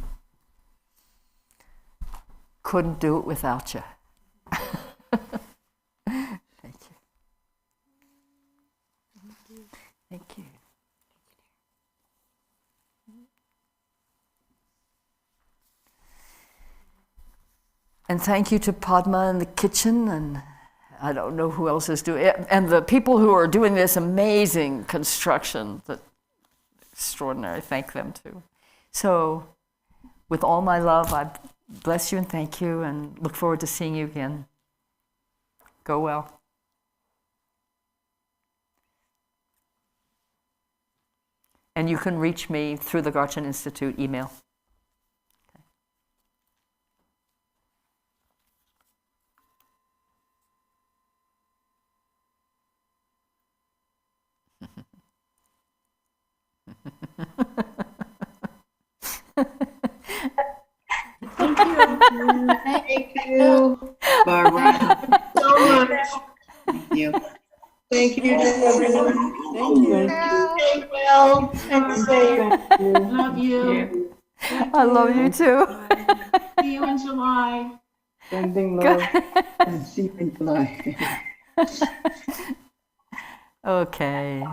Couldn't do it without you. Thank you. Thank you. And thank you to Padma in the kitchen, and I don't know who else is doing it, and the people who are doing this amazing construction, that extraordinary, thank them too. So with all my love, I bless you and thank you, and look forward to seeing you again. Go well. And you can reach me through the Garchin Institute email. Thank you, Barbara. so much. Thank you. Thank you to everyone. Thank you. Stay well and safe. Love you. I love you too. See you in July. Sending love. See you in July. Okay.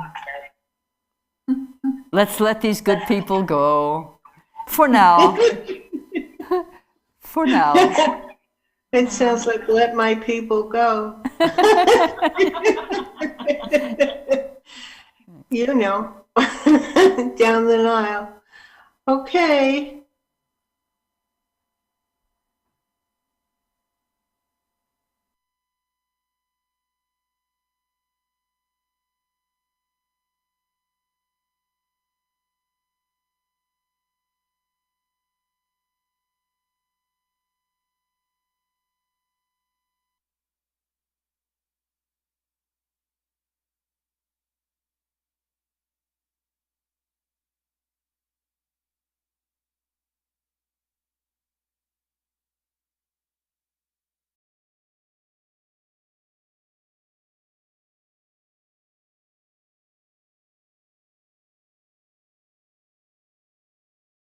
Let's let these good people go. For now. For now. It sounds like let my people go. You know. down the Nile. Okay.